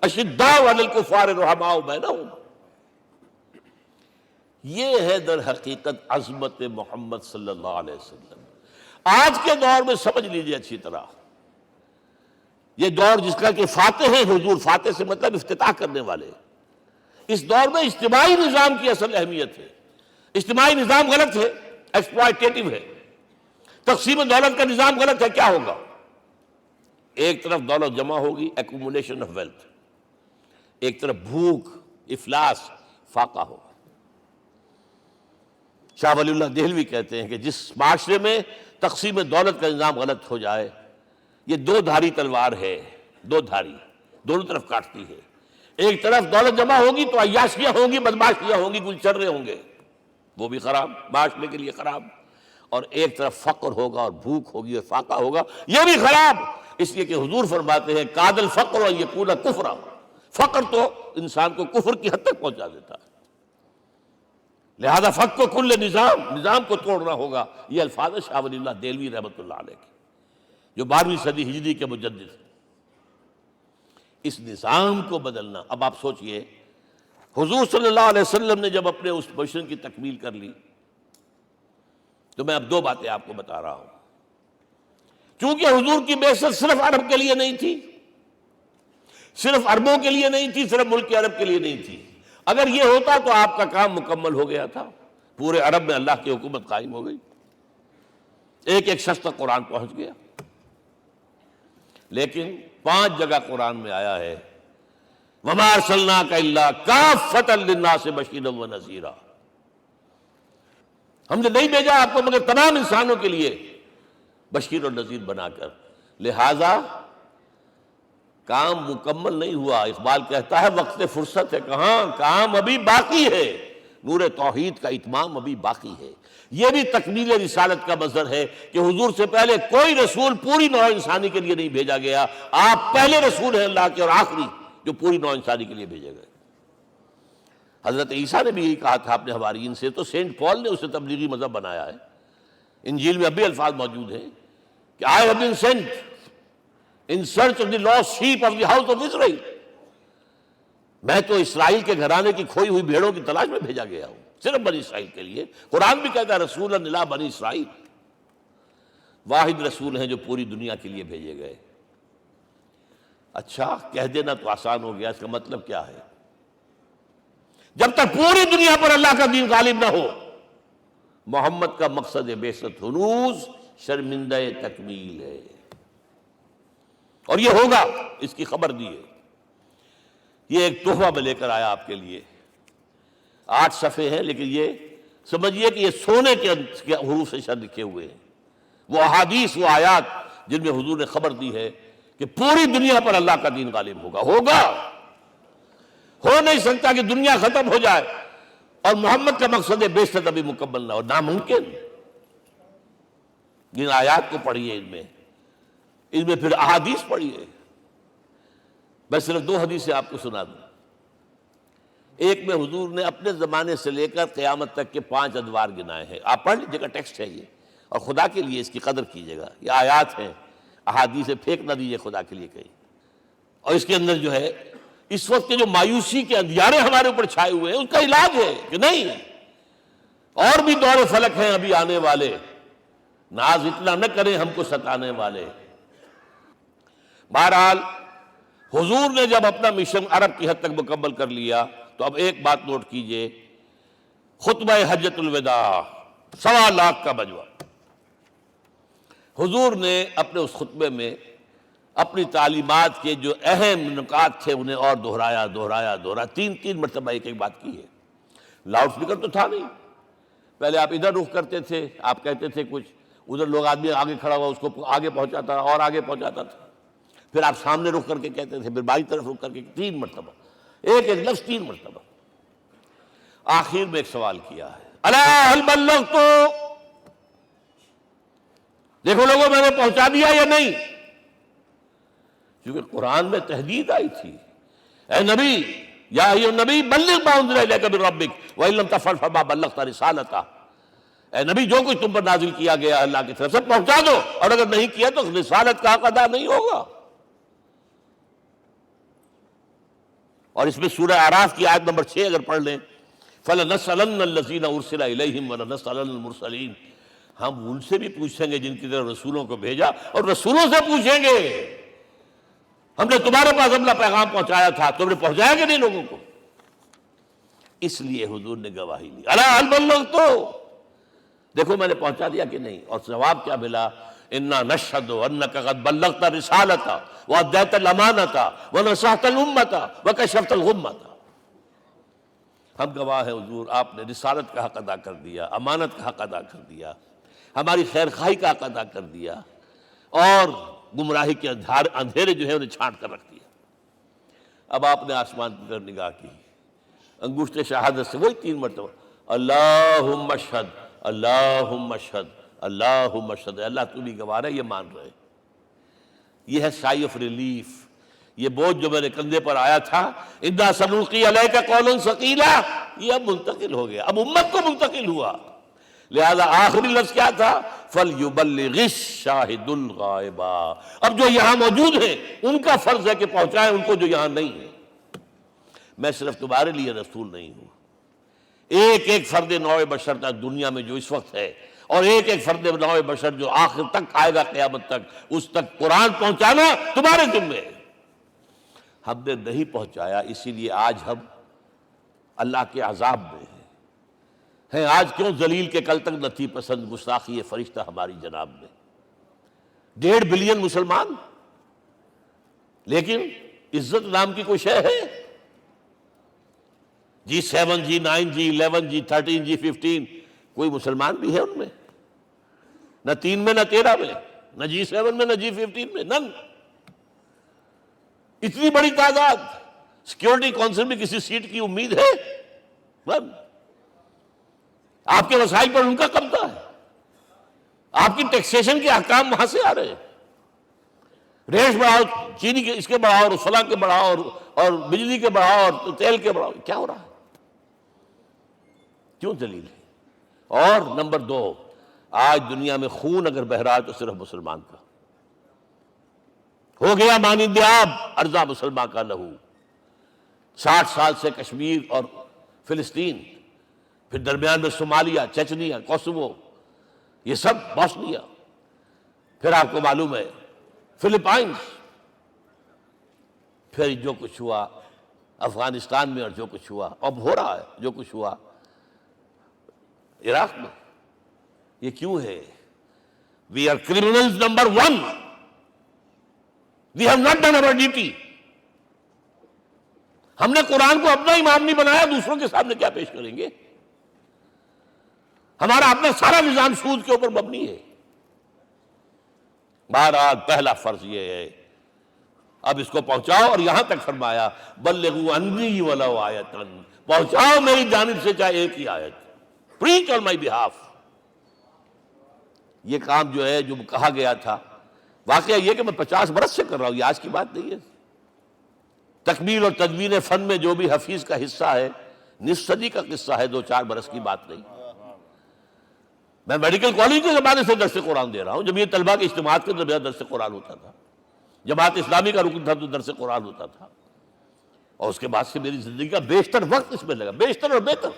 اشداء علی الکفار رحماء بینہم، یہ ہے در حقیقت عظمت محمد صلی اللہ علیہ وسلم۔ آج کے دور میں سمجھ لیجئے اچھی طرح، یہ دور جس کا کہ فاتح ہے حضور، فاتح سے مطلب افتتاح کرنے والے، اس دور میں اجتماعی نظام کی اصل اہمیت ہے۔ اجتماعی نظام غلط ہے، ایکسپلائٹیٹو ہے، تقسیم دولت کا نظام غلط ہے۔ کیا ہوگا؟ ایک طرف دولت جمع ہوگی، ایکومولیشن آف ویلتھ، ایک طرف بھوک، افلاس، فاقہ ہوگا۔ شاہ ولی اللہ دہلوی کہتے ہیں کہ جس معاشرے میں تقسیم دولت کا نظام غلط ہو جائے، یہ دو دھاری تلوار ہے، دو دھاری، دونوں طرف کاٹتی ہے۔ ایک طرف دولت جمع ہوگی تو عیاشیاں ہوں گی، بدماشیاں ہوں گی، گلچرے ہوں گے، وہ بھی خراب، معاشرے کے لیے خراب، اور ایک طرف فقر ہوگا اور بھوک ہوگی اور فاقہ ہوگا، یہ بھی خراب۔ اس لیے کہ حضور فرماتے ہیں کاد الفقر ان یکون کفرا، فقر تو انسان کو کفر کی حد تک پہنچا دیتا ہے، لہذا فق کو کل نظام کو توڑنا ہوگا۔ یہ الفاظ شاہ ولی اللہ دہلوی رحمۃ اللہ علیہ کے، جو 12ویں صدی ہجری کے مجدد ہیں۔ اس نظام کو بدلنا، اب آپ سوچئے حضور صلی اللہ علیہ وسلم نے جب اپنے اس مشن کی تکمیل کر لی، تو میں اب دو باتیں آپ کو بتا رہا ہوں۔ چونکہ حضور کی بعثت صرف عرب کے لیے نہیں تھی، صرف عربوں کے لیے نہیں تھی، صرف ملک عرب کے لیے نہیں تھی۔ اگر یہ ہوتا تو آپ کا کام مکمل ہو گیا تھا، پورے عرب میں اللہ کی حکومت قائم ہو گئی، ایک ایک شخص تک قرآن پہنچ گیا۔ لیکن 5 جگہ قرآن میں آیا ہے وَمَا أَرْسَلْنَاكَ إِلَّا كَافَّةً لِلنَّاسِ بَشِيرًا وَنَذِيرًا، ہم نے نہیں بھیجا آپ کو مگر تمام انسانوں کے لیے بشیر اور نذیر بنا کر۔ لہذا کام مکمل نہیں ہوا۔ اقبال کہتا ہے وقت فرصت ہے کہاں، کام ابھی باقی ہے، نور توحید کا اتمام ابھی باقی ہے۔ یہ بھی تکمیل رسالت کا مظہر ہے کہ حضور سے پہلے کوئی رسول پوری نوع انسانی کے لیے نہیں بھیجا گیا، آپ پہلے رسول ہیں اللہ کے اور آخری جو پوری نوع انسانی کے لیے بھیجے گئے۔ حضرت عیسیٰ نے بھی یہی کہا تھا اپنے حواریین سے، تو سینٹ پال نے اسے تبلیغی مذہب بنایا ہے۔ انجیل میں اب بھی الفاظ موجود ہیں کہ I have been sent in search of the lost sheep of the house of Israel، میں تو اسرائیل کے گھرانے کی کھوئی ہوئی بھیڑوں کی تلاش میں بھیجا گیا ہوں، صرف بنی اسرائیل کے لیے۔ قرآن بھی کہتا ہے رسولا الی بنی اسرائیل، واحد رسول ہیں جو پوری دنیا کے لیے بھیجے گئے۔ اچھا کہہ دینا تو آسان ہو گیا، اس کا مطلب کیا ہے؟ جب تک پوری دنیا پر اللہ کا دین غالب نہ ہو، محمد کا مقصد بعثت ہنوز شرمندہ تکمیل ہے، اور یہ ہوگا، اس کی خبر دی ہے۔ یہ ایک تحفہ میں لے کر آیا آپ کے لیے، 8 صفحے ہیں، لیکن یہ سمجھیے کہ یہ سونے کے حروف سے شر لکھے ہوئے ہیں، وہ احادیث، وہ آیات جن میں حضور نے خبر دی ہے کہ پوری دنیا پر اللہ کا دین غالب ہوگا۔ ہو نہیں سکتا کہ دنیا ختم ہو جائے اور محمد کا مقصد بعثت ابھی مکمل نہ ہو، ناممکن۔ جن آیات کو پڑھیے، ان میں پھر احادیث پڑھیے۔ میں صرف 2 حدیثیں آپ کو سنا دوں۔ ایک میں حضور نے اپنے زمانے سے لے کر قیامت تک کے 5 ادوار گنائے ہیں، آپ پڑھ لیجیے گا، ٹیکسٹ ہے یہ، اور خدا کے لیے اس کی قدر کیجیے گا، یہ آیات ہیں، احادیث پھینک نہ دیجیے خدا کے لیے کہیں۔ اور اس کے اندر جو ہے اس وقت کے جو مایوسی کے اندھیارے ہمارے اوپر چھائے ہوئے ہیں، اس کا علاج ہے کہ نہیں، اور بھی دور فلک ہیں ابھی آنے والے، ناز اتنا نہ کریں ہم کو ستانے والے۔ بہرحال حضور نے جب اپنا مشن عرب کی حد تک مکمل کر لیا تو اب ایک بات نوٹ کیجئے، خطبہ حجۃ الوداع 1.25 کا مجمع، حضور نے اپنے اس خطبے میں اپنی تعلیمات کے جو اہم نکات تھے انہیں اور دہرایا 3 مرتبہ ایک بات کی ہے۔ لاؤڈ سپیکر تو تھا نہیں، پہلے آپ ادھر رخ کرتے تھے، آپ کہتے تھے کچھ، ادھر لوگ آدمی آگے کھڑا ہوا اس کو آگے پہنچاتا اور آگے پہنچاتا تھا، پھر آپ سامنے رخ کر کے کہتے تھے، پھر بائیں طرف رخ کر کے 3 مرتبہ، ایک لفظ 3 مرتبہ۔ آخر میں ایک سوال کیا ہے، الا هل بلغت، دیکھو لوگوں میں نے پہنچا دیا یا نہیں؟ کیونکہ قرآن میں تحدید آئی تھی، اے نبی، یا ایھا النبی بلغ ما انزل الیک من ربک وان لم تفعل فما بلغت رسالتہ، اے نبی جو کچھ تم پر نازل کیا گیا اللہ کی طرف سے پہنچا دو، اور اگر نہیں کیا تو رسالت کا حق ادا نہیں ہوگا۔ اور اس میں سورہ اعراف کی آیت نمبر 6 اگر پڑھ لیں، فَلَنَسْأَلَنَّ الَّذِينَ أُرْسِلَ إِلَيْهِمْ وَلَنَسْأَلَنَّ الْمُرْسَلِينَ، ہم ان سے بھی پوچھیں گے جن کی طرف رسولوں کو بھیجا، اور رسولوں سے پوچھیں گے ہم نے تمہارے پاس اپنا پیغام پہنچایا تھا، تم نے پہنچایا کہ نہیں لوگوں کو؟ اس لیے حضور نے گواہی دی، الا هل بلغت، دیکھو میں نے پہنچا دیا کہ نہیں؟ اور جواب کیا ملا؟ انا نشهد انك قد بلغت الرسالة واديت الامانة ونصحت الامة وكشفت الغمة، ہم گواہ ہیں حضور آپ نے رسالت کا حق ادا کر دیا، امانت کا حق ادا کر دیا، ہماری خیر خواہی کا حق ادا کر دیا، اور گمراہی کے اندھیرے جو ہے انہیں چھانٹ کر رکھ دیا۔ اب آپ نے آسمان کی طرف نگاہ کی، انگشت شہادت سے وہی 3 مرتبہ، اللہم اشہد اللہم اشہد اللہم اشہد، اللہ تو بھی گواہ ہے، یہ مان رہے۔ یہ ہے سائی آف ریلیف، یہ بوجھ جو میرے کندھے پر آیا تھا، انا سنلقی علیک قولا ثقیلا، یہ اب منتقل ہو گیا، اب امت کو منتقل ہوا۔ لہذا آخری لفظ کیا تھا؟ فَلْيُبَلِّغِ الشَّاهِدُ الْغَائِبَ، اب جو یہاں موجود ہیں ان کا فرض ہے کہ پہنچائیں ان کو جو یہاں نہیں ہے۔ میں صرف تمہارے لیے رسول نہیں ہوں، ایک فرد نوع بشر تک دنیا میں جو اس وقت ہے، اور ایک فرد نوع بشر جو آخر تک آئے گا قیامت تک، اس تک قرآن پہنچانا تمہارے ذمہ ہے۔ ہم نے نہیں پہنچایا، اسی لیے آج ہم اللہ کے عذاب میں ہیں۔ آج کیوں ذلیل کے کل تک نہ تھی پسند گستاخی فرشتہ ہماری جناب میں، 1.5 بلین مسلمان، لیکن عزت نام کی کوئی شے ہے؟ G7 G9 G11 G13 G15، کوئی مسلمان بھی ہے ان میں؟ نہ 3 میں نہ 13 میں، نہ G7 میں نہ G15 میں، نن۔ اتنی بڑی تعداد، سیکیورٹی کونسل میں کسی سیٹ کی امید ہے؟ نن۔ آپ کے وسائل پر ان کا قبضہ ہے، آپ کی ٹیکسیشن کے احکام وہاں سے آ رہے ہیں، ریٹس بڑھاؤ، چینی کے اس کے بڑھاؤ، اور فلاں کے بڑھاؤ، اور بجلی کے بڑھاؤ، اور تیل کے بڑھاؤ، کیا ہو رہا ہے؟ کیوں ذلیل ہے؟ اور نمبر 2، آج دنیا میں خون اگر بہ رہا ہے تو صرف مسلمان کا ہو گیا، مانند آب ارضا مسلمان کا لہو۔ 60 سال سے کشمیر اور فلسطین، پھر درمیان میں صومالیہ، چچنیا، کوسوو، یہ سب بوسنیا، پھر آپ کو معلوم ہے فلپائنس، پھر جو کچھ ہوا افغانستان میں، اور جو کچھ ہوا اب ہو رہا ہے، جو کچھ ہوا عراق میں۔ یہ کیوں ہے؟ We are criminals number 1، we have not done our duty۔ ہم نے قرآن کو اپنا امام نہیں بنایا، دوسروں کے سامنے کیا پیش کریں گے؟ ہمارا اپنا سارا نظام سود کے اوپر مبنی ہے۔ بہرحال پہلا فرض یہ ہے، اب اس کو پہنچاؤ، اور یہاں تک فرمایا بلغوا عنی ولو آیۃ، پہنچاؤ میری جانب سے چاہے ایک ہی آیت، preach on my behalf۔ یہ کام جو ہے، جو کہا گیا تھا، واقعہ یہ کہ میں 50 برس سے کر رہا ہوں، یہ آج کی بات نہیں ہے۔ تکمیل اور تدوین فن میں جو بھی حفیظ کا حصہ ہے، نصف صدی کا قصہ ہے، 2-4 برس کی بات نہیں۔ میں میڈیکل کالج کے زمانے سے درس قرآن دے رہا ہوں، جب یہ طلبہ کے اجتماعات کے درمیان درس قرآن ہوتا تھا، جماعت اسلامی کا رکن تھا تو درس قرآن ہوتا تھا، اور اس کے بعد سے میری زندگی کا بیشتر وقت اس میں لگا، بیشتر اور بہتر۔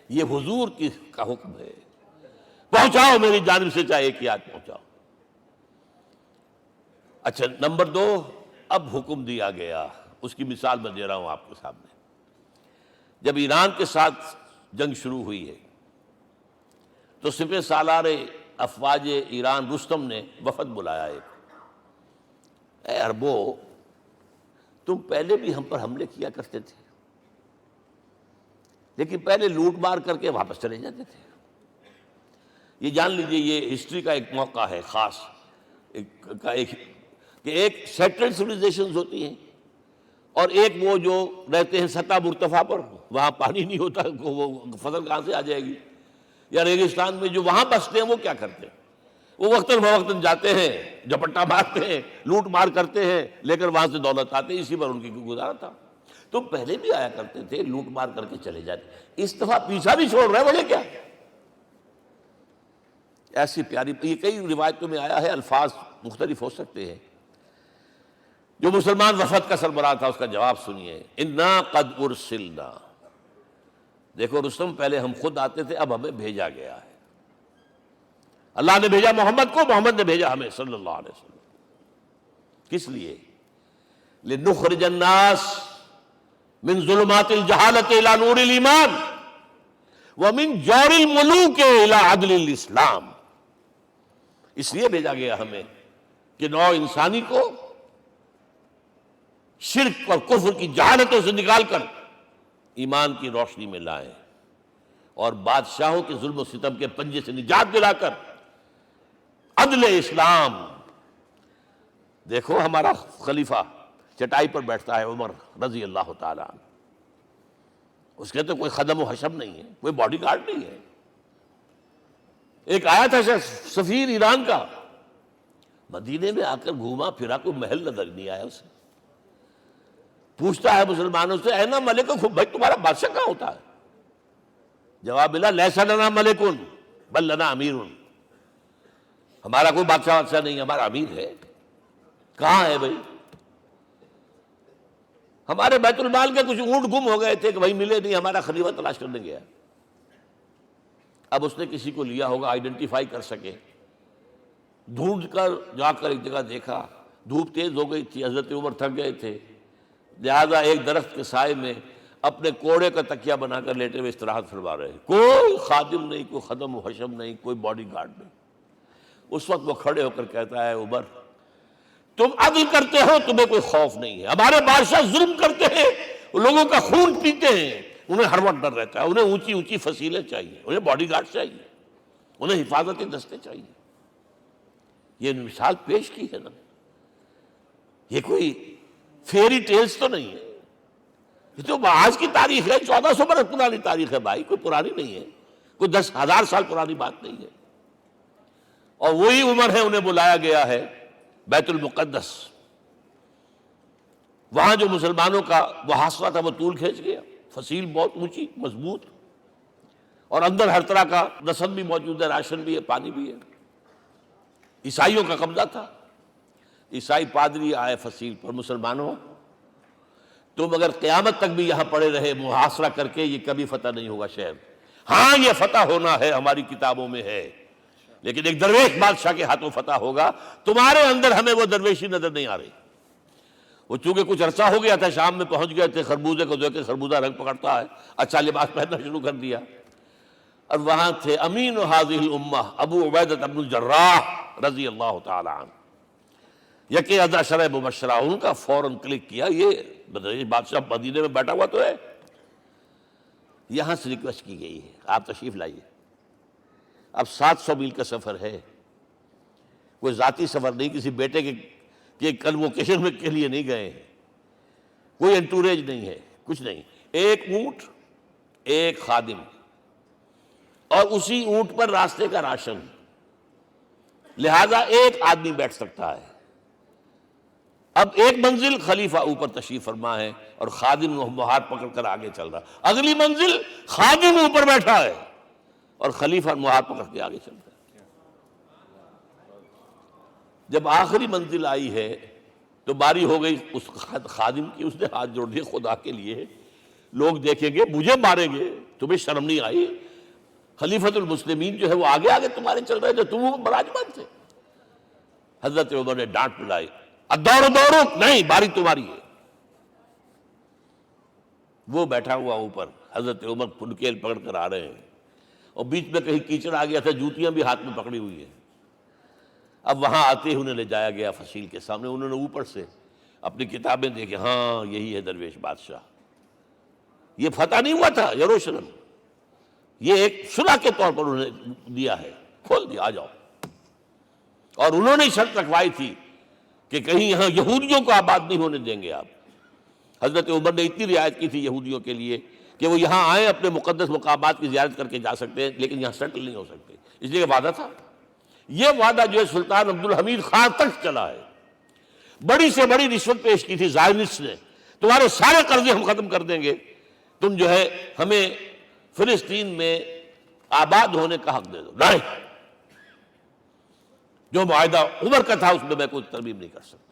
یہ حضور کا حکم ہے، پہنچاؤ میری جانب سے چاہے ایک ہی آیت پہنچاؤ۔ اچھا، نمبر 2، اب حکم دیا گیا، اس کی مثال میں دے رہا ہوں آپ کے سامنے۔ جب ایران کے ساتھ جنگ شروع ہوئی ہے تو سپہ سالار افواج ایران رستم نے وفد بلایا ایک، اے عربو، تم پہلے بھی ہم پر حملے کیا کرتے تھے، لیکن پہلے لوٹ مار کر کے واپس چلے جاتے تھے۔ یہ جان لیجئے یہ ہسٹری کا ایک موقع ہے خاص، کہ ایک سیٹلڈ سویلائزیشنز ہوتی ہیں اور ایک وہ جو رہتے ہیں سطح مرتفع پر، وہاں پانی نہیں ہوتا، وہ فصل کہاں سے آ جائے گی، یا ریگستان میں جو وہاں بستے ہیں وہ کیا کرتے ہیں، وہ وقتاً فوقتاً جاتے ہیں، جھپٹا مارتے ہیں، لوٹ مار کرتے ہیں، لے کر وہاں سے دولت آتے ہیں، اسی پر ان کی گزارا تھا۔ تم پہلے بھی آیا کرتے تھے، لوٹ مار کر کے چلے جاتے، اس دفعہ پیچھا بھی چھوڑ رہے، وجہ کیا؟ ایسی پیاری، یہ کئی روایتوں میں آیا ہے، الفاظ مختلف ہو سکتے ہیں۔ جو مسلمان وفد کا سربراہ تھا اس کا جواب سنیے، انا قد ارسلنا، دیکھو رستم، پہلے ہم خود آتے تھے، اب ہمیں بھیجا گیا ہے، اللہ نے بھیجا محمد کو، محمد نے بھیجا ہمیں صلی اللہ علیہ وسلم۔ کس لیے؟ لنخرج الناس من ظلمات الجہالت الى نور الایمان ومن جور الملوک الى عدل الاسلام، اس لیے بھیجا گیا ہمیں کہ نوع انسانی کو شرک اور کفر کی جہالتوں سے نکال کر ایمان کی روشنی میں لائیں، اور بادشاہوں کے ظلم و ستم کے پنجے سے نجات دلا کر عدل اسلام۔ دیکھو ہمارا خلیفہ چٹائی پر بیٹھتا ہے، عمر رضی اللہ تعالیٰ عنہ، اس کے تو کوئی خدم و حشم نہیں ہے، کوئی باڈی گارڈ نہیں ہے۔ ایک آیا تھا سفیر ایران کا، مدینے میں آ کر گھوما پھرا، کوئی محل نظر نہیں آیا اسے، پوچھتا ہے مسلمانوں سے، اے نا ملک، بھائی تمہارا بادشاہ کہاں ہوتا ہے؟ جواب ملا، لیس لنا ملکن بل لنا امیر، ہمارا کوئی بادشاہ نہیں، ہمارا امیر ہے۔ کہاں ہے بھائی؟ ہمارے بیت المال کے کچھ اونٹ گم ہو گئے تھے کہ بھائی ملے نہیں، ہمارا خلیفہ تلاش کرنے گیا۔ اب اس نے کسی کو لیا ہوگا، آئیڈینٹیفائی کر سکے، ڈھونڈ کر جا کر ایک جگہ دیکھا، دھوپ تیز ہو گئی تھی، حضرت عمر تھک گئے تھے، لہذا ایک درخت کے سائے میں اپنے کوڑے کا تکیہ بنا کر لیٹے ہوئے استراحت فرما رہے، کوئی خادم نہیں، کوئی خدم و حشم نہیں، کوئی باڈی گارڈ نہیں۔ اس وقت وہ کھڑے ہو کر کہتا ہے، عمر تم عدل کرتے ہو، تمہیں کوئی خوف نہیں ہے، ہمارے بادشاہ ظلم کرتے ہیں، لوگوں کا خون پیتے ہیں، انہیں ہر وقت ڈر رہتا ہے، انہیں اونچی اونچی فصیلیں چاہیے، انہیں باڈی گارڈ چاہیے، انہیں حفاظتی دستے چاہیے۔ یہ مثال پیش کی ہے نا، یہ کوئی فیری ٹیلز تو نہیں ہے، یہ تو آج کی تاریخ ہے، 1400 برس پرانی تاریخ ہے بھائی، کوئی پرانی نہیں ہے، کوئی 10,000 سال پرانی بات نہیں ہے۔ اور وہی عمر ہے، انہیں بلایا گیا ہے بیت المقدس، وہاں جو مسلمانوں کا محاصرہ تھا وہ طول کھینچ گیا، فصیل بہت اونچی مضبوط، اور اندر ہر طرح کا رسد بھی موجود ہے، راشن بھی ہے، پانی بھی ہے، عیسائیوں کا قبضہ تھا۔ عیسائی پادری آئے فصیل پر، مسلمانوں تم اگر قیامت تک بھی یہاں پڑے رہے محاصرہ کر کے، یہ کبھی فتح نہیں ہوگا شہر، ہاں یہ فتح ہونا ہے، ہماری کتابوں میں ہے، لیکن ایک درویش بادشاہ کے ہاتھوں فتح ہوگا، تمہارے اندر ہمیں وہ درویشی نظر نہیں آ رہی۔ وہ چونکہ کچھ عرصہ ہو گیا تھا، شام میں پہنچ گئے تھے، خربوزے کو دیکھ کے خربوزہ رنگ پکڑتا ہے، اچھا لباس پہننا شروع کر دیا، اور وہاں تھے امین هذه الامہ ابو عبیدہ بن الجراح رضی اللہ تعالی عنہ، یکے ازا شرع مبشرہ، ان کا فوراً کلک کیا، یہ بادشاہ مدینے میں بیٹھا ہوا تو ہے، یہاں سے ریکویسٹ کی گئی ہے آپ تشریف لائیے۔ اب 700 میل کا سفر ہے، کوئی ذاتی سفر نہیں، کسی بیٹے کے کنووکیشن میں کے لیے نہیں گئے ہیں، کوئی انٹوریج نہیں ہے، کچھ نہیں، ایک اونٹ، ایک خادم، اور اسی اونٹ پر راستے کا راشن، لہذا ایک آدمی بیٹھ سکتا ہے۔ اب ایک منزل خلیفہ اوپر تشریف فرما ہے اور خادم ہاتھ پکڑ کر آگے چل رہا، اگلی منزل خادم اوپر بیٹھا ہے اور خلیفہ ہاتھ پکڑ کے آگے چل رہا ہے۔ جب آخری منزل آئی ہے تو باری ہو گئی اس خادم کی، اس نے ہاتھ جوڑ دیے، خدا کے لیے لوگ دیکھیں گے، مجھے ماریں گے، تمہیں شرم نہیں آئی؟ خلیفۃ المسلمین جو ہے وہ آگے آگے تمہارے چل رہے تھے، تم براجمان تھے۔ حضرت عمر نے ڈانٹ پلائی، اب دوڑو دوڑو، نہیں، باری تمہاری ہے۔ وہ بیٹھا ہوا اوپر، حضرت عمر پھنکیل پکڑ کر آ رہے ہیں، اور بیچ میں کہیں کیچڑ آ گیا تھا، جوتیاں بھی ہاتھ میں پکڑی ہوئی ہیں۔ اب وہاں آتے ہی انہیں لے جایا گیا فصیل کے سامنے، انہوں نے اوپر سے اپنی کتابیں دیکھیں، ہاں یہی ہے درویش بادشاہ، یہ فتح نہیں ہوا تھا یروشلم، یہ ایک صلح کے طور پر انہوں نے دیا ہے، کھول دیا، آ جاؤ۔ اور انہوں نے شرط رکھوائی تھی کہ کہیں یہاں یہودیوں کو آباد نہیں ہونے دیں گے آپ۔ حضرت عمر نے اتنی رعایت کی تھی یہودیوں کے لیے کہ وہ یہاں آئیں، اپنے مقدس مقامات کی زیارت کر کے جا سکتے ہیں، لیکن یہاں سیٹل نہیں ہو سکتے، اس لیے وعدہ تھا۔ یہ وعدہ جو ہے سلطان عبدالحمید خان تک چلا ہے۔ بڑی سے بڑی رشوت پیش کی تھی زائنسٹ نے، تمہارے سارے قرضے ہم ختم کر دیں گے، تم جو ہے ہمیں فلسطین میں آباد ہونے کا حق دے دو۔ نہیں، جو معاہدہ عمر کا تھا اس میں میں کوئی ترمیم نہیں کر سکتا۔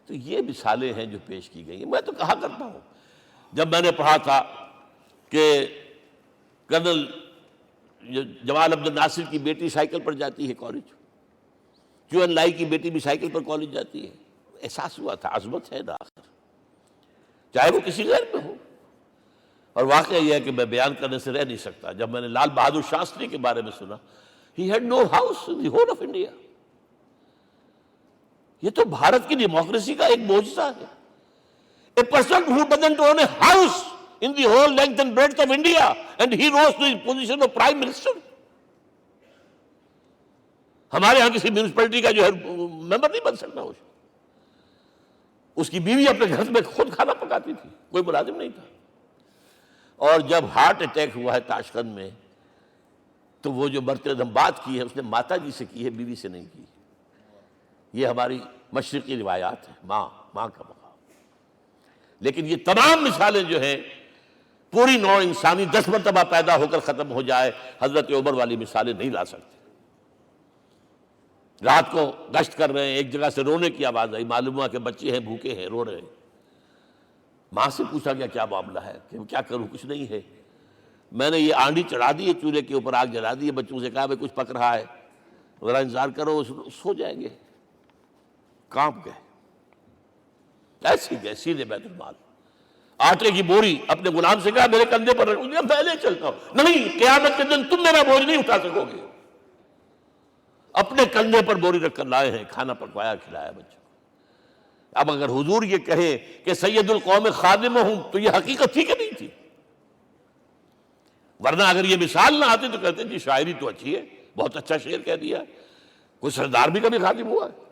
تو یہ مثالیں ہیں جو پیش کی گئی ہیں۔ میں تو کہا کرتا ہوں، جب میں نے پڑھا تھا کہ کرنل جمال عبد الناصر کی بیٹی سائیکل پر جاتی ہے کالج، چو این لائی کی بیٹی بھی سائیکل پر کالج جاتی ہے، احساس ہوا تھا عظمت ہے نا آخر، چاہے وہ کسی غیر میں ہو۔ اور واقعہ یہ ہے کہ میں بیان کرنے سے رہ نہیں سکتا، جب میں نے لال بہادر شاستری کے بارے میں سنا، he had no house in the whole of India۔ یہ تو بھارت کی ڈیموکریسی کا ایک معجزہ ہے۔ A person who doesn't own a house in the whole length and breadth of India and he rose to the position of prime minister۔ ہمارے ہاں کسی میونسپلٹی کا جو ہے ممبر نہیں بن سکتا، اس کی بیوی اپنے گھر میں خود کھانا پکاتی تھی، کوئی ملازم نہیں تھا۔ اور جب ہارٹ اٹیک ہوا ہے تاشقند میں، تو وہ جو مرتے دم بات کی ہے اس نے ماتا جی سے کی ہے، بیوی سے نہیں کی۔ یہ ہماری مشرقی روایات ہیں، ماں کا مقام۔ لیکن یہ تمام مثالیں جو ہیں، پوری نوع انسانی 10 مرتبہ پیدا ہو کر ختم ہو جائے، حضرت عمر والی مثالیں نہیں لا سکتے۔ رات کو گشت کر رہے ہیں، ایک جگہ سے رونے کی آواز آئی، معلوم ہوا کہ بچے ہیں، بھوکے ہیں، رو رہے ہیں۔ ماں سے پوچھا گیا کیا معاملہ ہے، کہ کیا کروں، کچھ نہیں ہے، میں نے یہ آنڈی چڑھا دی ہے، چولہے کے اوپر آگ جلا دی ہے، بچوں سے کہا بھائی کچھ پک رہا ہے، ذرا انتظار کرو، سو جائیں گے۔ کانپ گئے، ایسے گئے سیدھے بیت المال، آٹے کی بوری اپنے غلام سے کہا میرے کندھے پر رکھ، میں لے چلتا ہوں۔ نہیں، قیامت کے دن تم میرا بوجھ نہیں اٹھا سکو گے۔ اپنے کندھے پر بوری رکھ کر لائے ہیں، کھانا پکوایا، کھلایا بچوں کو۔ اب اگر حضور یہ کہے کہ سید القوم خادمہم، تو یہ حقیقت تھی کہ نہیں تھی؟ ورنہ اگر یہ مثال نہ آتی تو کہتے جی شاعری تو اچھی ہے، بہت اچھا شعر کہہ دیا، کوئی سردار بھی کبھی خادم ہوا ہے۔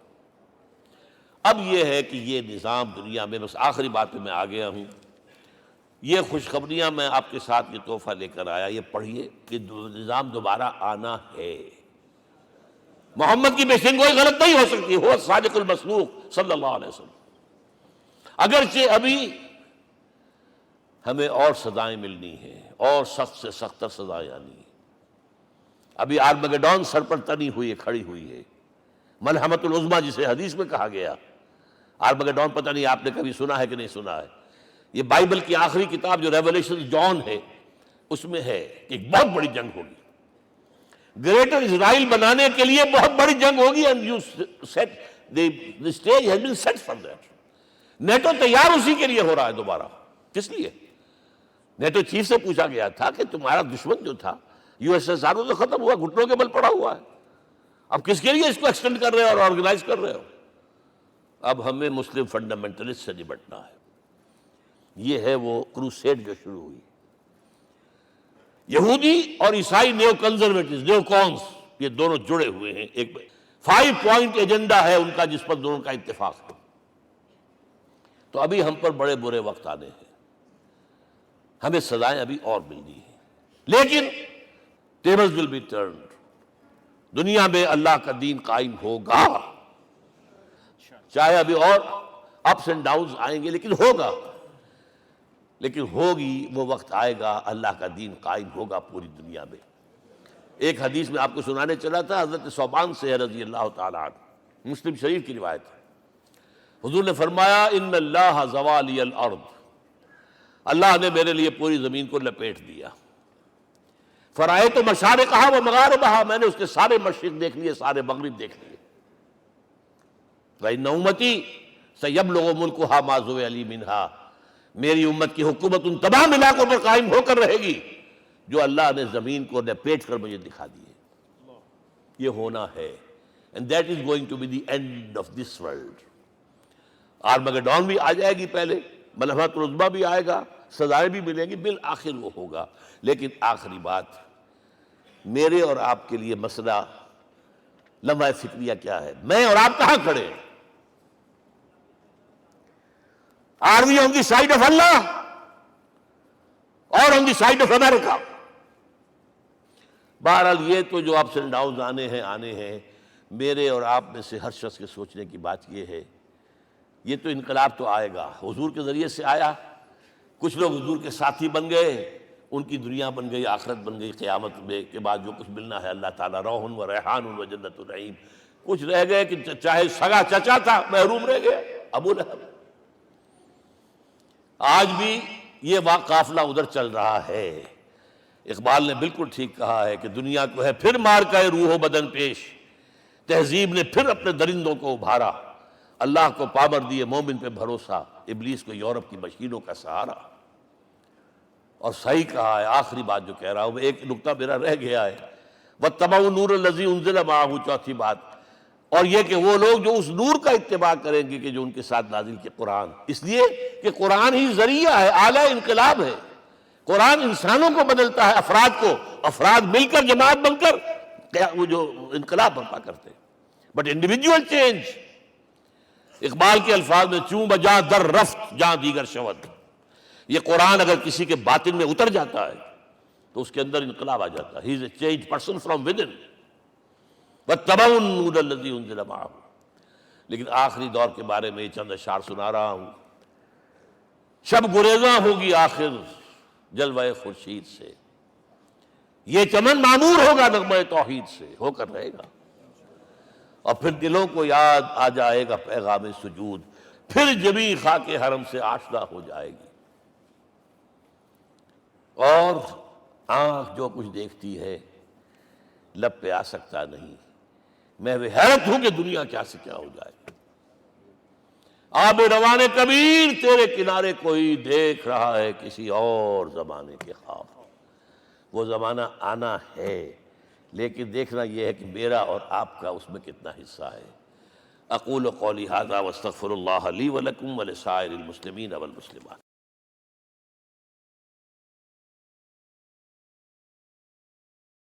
اب یہ ہے کہ یہ نظام دنیا میں، بس آخری بات پہ میں آ گیا ہوں، یہ خوشخبریاں میں آپ کے ساتھ یہ تحفہ لے کر آیا، یہ پڑھیے کہ نظام دوبارہ آنا ہے۔ محمد کی پیشین گوئی غلط نہیں ہو سکتی، ہو صادق المصدوق صلی اللہ علیہ وسلم۔ اگرچہ ابھی ہمیں اور سزائیں ملنی ہیں، اور سخت سے سختر سزائیں آنی ہیں۔ ابھی آرمگڈون سر پر تنی ہوئی ہے، کھڑی ہوئی ہے، ملحمۃ العظمیٰ جسے حدیث میں کہا گیا۔ آرمگڈون پتہ نہیں آپ نے کبھی سنا ہے کہ نہیں سنا ہے؟ یہ بائبل کی آخری کتاب جو ریولیشن جان ہے، اس میں ہے کہ ایک بہت بڑی جنگ ہوگی، گریٹر اسرائیل بنانے کے لیے بہت بڑی جنگ ہوگی، and you set the stage has been set for that۔ NATO تیار اسی کے لیے ہو رہا ہے دوبارہ۔ کس لیے؟ نیٹو چیف سے پوچھا گیا تھا کہ تمہارا دشمن جو تھا USSR تو ختم ہوا، گھٹنوں کے بل پڑا ہوا ہے، اب کس کے لیے اس کو ایکسٹینڈ کر رہے ہو اور آرگنائز کر رہے ہو؟ اب ہمیں مسلم فنڈامنٹلسٹ سے نمٹنا ہے۔ یہ ہے وہ کروسیڈ جو شروع ہوئی۔ یہودی اور عیسائی نیو کنزرویٹوز، نیو کونس، یہ دونوں جڑے ہوئے ہیں، ایک 5 پوائنٹ ایجنڈا ہے ان کا جس پر دونوں کا اتفاق ہے۔ تو ابھی ہم پر بڑے برے وقت آنے ہیں، ہمیں سزائیں ابھی اور ملنی ہیں، لیکن ٹیبلز ول بی ٹرنڈ، دنیا میں اللہ کا دین قائم ہوگا، چاہے ابھی اور اپس اینڈ ڈاؤنز آئیں گے، لیکن ہوگا، لیکن ہوگی، وہ وقت آئے گا اللہ کا دین قائم ہوگا پوری دنیا میں۔ ایک حدیث میں آپ کو سنانے چلا تھا، حضرت ثوبان سے رضی اللہ تعالیٰ عنہ، مسلم شریف کی روایت ہے، حضور نے فرمایا ان اللہ زوالی الارض، اللہ نے میرے لیے پوری زمین کو لپیٹ دیا، فرائیت مشارقہا و مغاربہا، میں نے اس کے سارے مشرق دیکھ لیے، سارے مغرب دیکھ لیے، فإن أمتی سیبلغ ملکھا ما زوئ لی منہا، میری امت کی حکومت ان تمام علاقوں پر قائم ہو کر رہے گی جو اللہ نے زمین کو لپیٹ کر مجھے دکھا دیے. یہ ہونا ہے. And that is going to be the end of this world. Armageddon بھی آ جائے گی پہلے، ملحمۃ العظمیٰ بھی آئے گا، سزائیں بھی ملیں گی، بالآخر وہ ہوگا. لیکن آخری بات، میرے اور آپ کے لیے مسئلہ لمحہ فکریہ کیا ہے؟ میں اور آپ کہاں کھڑے ہیں؟ Are we on the side of Allah or on the side of America? بہرحال یہ تو جو اپس اینڈ ڈاؤنز آنے ہیں، میرے اور آپ میں سے ہر شخص کے سوچنے کی بات یہ ہے، یہ تو انقلاب تو آئے گا، حضور کے ذریعے سے آیا، کچھ لوگ حضور کے ساتھی بن گئے، ان کی دنیا بن گئی، آخرت بن گئی، قیامت میں کے بعد جو کچھ ملنا ہے اللہ تعالیٰ روح و ریحان و جنت النعیم. کچھ رہ گئے کہ چاہے سگا چچا تھا محروم رہ گئے، ابو لہب. آج بھی یہ قافلہ ادھر چل رہا ہے. اقبال نے بالکل ٹھیک کہا ہے کہ دنیا کو ہے پھر مار کا روح و بدن پیش، تہذیب نے پھر اپنے درندوں کو ابھارا، اللہ کو پامر دیے مومن پہ بھروسہ، ابلیس کو یورپ کی مشینوں کا سہارا. اور صحیح کہا ہے. آخری بات جو کہہ رہا ہوں، ایک نکتہ میرا رہ گیا ہے، وَاتَّبَعُوا النُّورَ الَّذِي أُنزِلَ مَعَهُ، چوتھی بات، اور یہ کہ وہ لوگ جو اس نور کا اتباع کریں گے کہ جو ان کے ساتھ نازل کیا قرآن، اس لیے کہ قرآن ہی ذریعہ ہے، آلہ انقلاب ہے. قرآن انسانوں کو بدلتا ہے، افراد کو، افراد مل کر جماعت بن کر وہ جو انقلاب برپا کرتے ہیں. بٹ انڈیویجول چینج، اقبال کے الفاظ میں چوں بجا در رفت جہاں دیگر شود، یہ قرآن اگر کسی کے باطن میں اتر جاتا ہے تو اس کے اندر انقلاب آ جاتا ہے. He is a change person from within. وَاتَّبَعُوا النُّورَ الَّذِي أُنزِلَ مَعَهُ. لیکن آخری دور کے بارے میں یہ چند اشعار سنا رہا ہوں. شب گریزاں ہوگی آخر جلوہ خورشید سے، یہ چمن معمور ہوگا نغمہ توحید سے، ہو کر رہے گا. اور پھر دلوں کو یاد آ جائے گا پیغام سجود، پھر جبیں خاک حرم سے آشنا ہو جائے گی. اور آنکھ جو کچھ دیکھتی ہے لب پہ آ سکتا نہیں. میں وہ حیرت ہوں کہ دنیا کیا سے کیا ہو جائے. آب روان کبیر تیرے کنارے کوئی دیکھ رہا ہے کسی اور زمانے کے خواب. وہ زمانہ آنا ہے، لیکن دیکھنا یہ ہے کہ میرا اور آپ کا اس میں کتنا حصہ ہے. اقول قولی ھذا واستغفر اللہ لی ولکم ولسائر المسلمین والمسلمات.